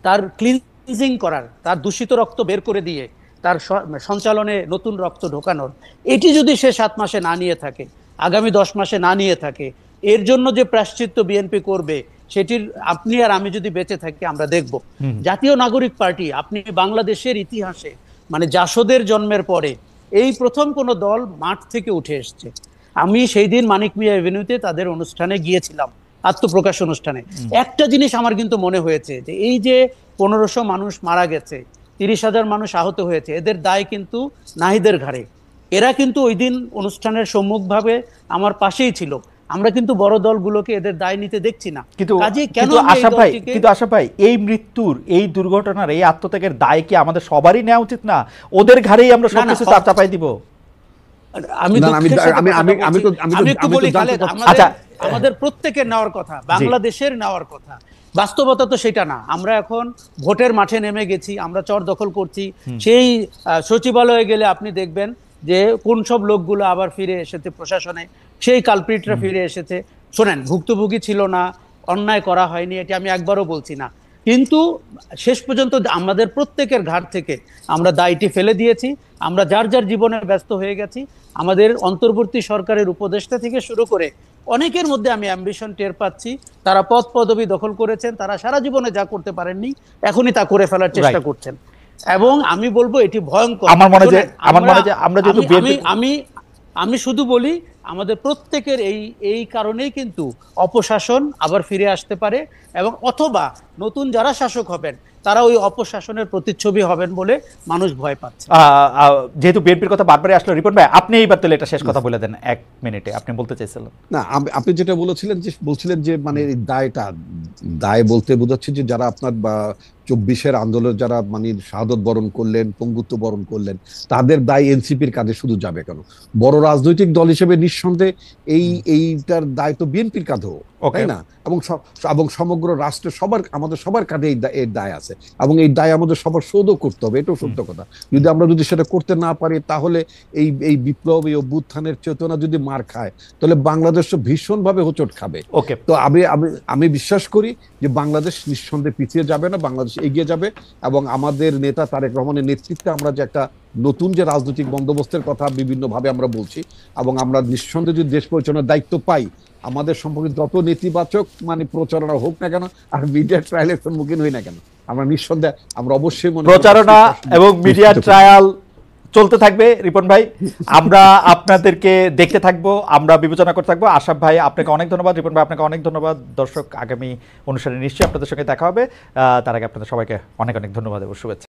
তার ক্লিনজিং করার, তার দূষিত রক্ত বের করে দিয়ে তার সঞ্চালনে নতুন রক্ত ঢোকানোর, এটি যদি সে 7 মাসে না নিয়ে থাকে, আগামী 10 মাসে না নিয়ে থাকে, এর জন্য যে প্রায়শ্চিত্ত বিএনপি করবে সেটির আপনি আর আমি যদি বেঁচে থাকি আমরা দেখব। জাতীয় নাগরিক পার্টি, আপনি বাংলাদেশের ইতিহাসে মানে জাসদের জন্মের পরে এই প্রথম কোন দল মাঠ থেকে উঠে এসছে। আমি সেই দিন মানিক মিয়া এভিনিউতে তাদের অনুষ্ঠানে গিয়েছিলাম, আত্মপ্রকাশ অনুষ্ঠানে। একটা জিনিস আমার কিন্তু মনে হয়েছে যে এই যে 1500 মানুষ মারা গেছে, 30,000 মানুষ আহত হয়েছে, এদের দায় কিন্তু নাহিদের ঘাড়ে। এরা কিন্তু ওই দিন অনুষ্ঠানের সম্মুখভাবে আমার পাশেই ছিল। আমরা কিন্তু বড় দলগুলোকে এদের দায় নিতে দেখছি না। কিন্তু কাজেই কেন কিন্তু আমরা এই আশরাফ ভাই, দলটিকে- কিন্তু আশরাফ ভাই, এই মৃত্যুর, এই দুর্ঘটনার, এই আত্মত্যাগের দায় কি আমাদের সবারই নেওয়া উচিত না? ওদের ঘাড়েই আমরা না, না, সবকিছু চাপ চাপাই দিব? আমি না, না, আমি- দুঃখের সাথে আমি- কথাটা আমি- আমি তো- বলছি। আমি তো- আমি একটু আমি তো বলি জানতে খালেদ, চাচ্ছি- আচ্ছা। আমাদের প্রত্যেকের নেওয়ার কথা, বাংলাদেশের নেওয়ার কথা। বাস্তবতা তো সেটা না। আমরা এখন ভোটের মাঠে নেমে গেছি, আমরা চর দখল করছি। সেই সচিবালয়ে গেলে আপনি দেখবেন যে কোন সব লোকগুলো আবার ফিরে এসেছে প্রশাসনে, সেই কালপ্রিটরা ফিরে এসেছে। শোনেন, ভুক্তভোগী ছিল না, অন্যায় করা হয়নি, এটি আমি একবারও বলছি না, কিন্তু শেষ পর্যন্ত আমাদের প্রত্যেকের ঘাট থেকে আমরা দায়টি ফেলে দিয়েছি। আমরা যার যার জীবনে ব্যস্ত হয়ে গেছি। আমাদের অন্তর্বর্তী সরকারের উপদেষ্টা থেকে শুরু করে অনেকের মধ্যে আমি অ্যাম্বিশন টের পাচ্ছি। তারা পদ পদবি দখল করেছেন, তারা সারা জীবনে যা করতে পারেননি এখনই তা করে ফেলার চেষ্টা করছেন, এবং আমি বলবো এটি ভয়ঙ্কর। আমার মনে হয় শোনেন, যে আমরা যেহেতু আমি শুধু বলি, আমাদের প্রত্যেকের এই কারণেই কিন্তু অপশাসন আবার ফিরে আসতে পারে, এবং অথবা নতুন যারা শাসক হবেন তারা ওই অপশাসনের প্রতিচ্ছবি হবেন বলে মানুষ ভয় পাচ্ছে। যেহেতু বিএনপির কথা বারবারই আসলো, রিপন ভাই আপনি এইবার তাহলে এটা শেষ কথা বলে দেন 1 মিনিটে, আপনি বলতে চাইছিলেন। না, আপনি যেটা বলছিলেন যে মানে এই দায় বলতে বোঝাচ্ছে যে যারা আপনার 24-এর আন্দোলন যারা মানে শাহাদত বরণ করলেন, পঙ্গুত্ব বরণ করলেন, তাদের দায় এনসিপির কাঁধে শুধু যাবে কেন? বড় রাজনৈতিক দল হিসেবে নিঃসন্দেহে এইটার দায় তো বিএনপির কাঁধেও, তাই না? এবং সমগ্র রাষ্ট্রের আমাদের সবার কাঁধে এর দায় আছে, এবং এই দায় আমাদের সবার শোধও করতে হবে, এটাও সত্য কথা। আমরা যদি সেটা করতে না পারি, তাহলে এই বিপ্লব, এই অভ্যুত্থানের চেতনা যদি মার খায়, তাহলে বাংলাদেশ ভীষণভাবে হোঁচট খাবে। তো আমি বিশ্বাস করি যে বাংলাদেশ নিঃসন্দেহে পিছিয়ে যাবে না, বাংলাদেশ এগিয়ে যাবে, এবং আমাদের নেতা তারেক রহমানের নেতৃত্বে আমরা যে একটা নতুন যে রাজনৈতিক বন্দোবস্তের কথা বিভিন্নভাবে আমরা বলছি, এবং আমরা নিঃসন্দেহে যদি দেশ পরিচালনার দায়িত্ব পাই, আমাদের সম্পর্কে যত নেতিবাচক মানে প্রচারণা হোক না কেন, আর মিডিয়া ট্রায়ালের সম্মুখীন হই না কেন, আমরা নিঃসন্দেহে আমরা অবশ্যই প্রচারণা এবং মিডিয়া ট্রায়াল চলতে থাকবে। রিপন ভাই, আমরা আপনাদেরকে দেখতে থাকবো, আমরা বিবেচনা করতে থাকবো। আশরাফ ভাই আপনাকে অনেক ধন্যবাদ, রিপন ভাই আপনাকে অনেক ধন্যবাদ। দর্শক, আগামী অনুষ্ঠানে নিশ্চয়ই আপনাদের সঙ্গে দেখা হবে। তার আগে আপনাদের সবাইকে অনেক অনেক ধন্যবাদ এবং শুভেচ্ছা।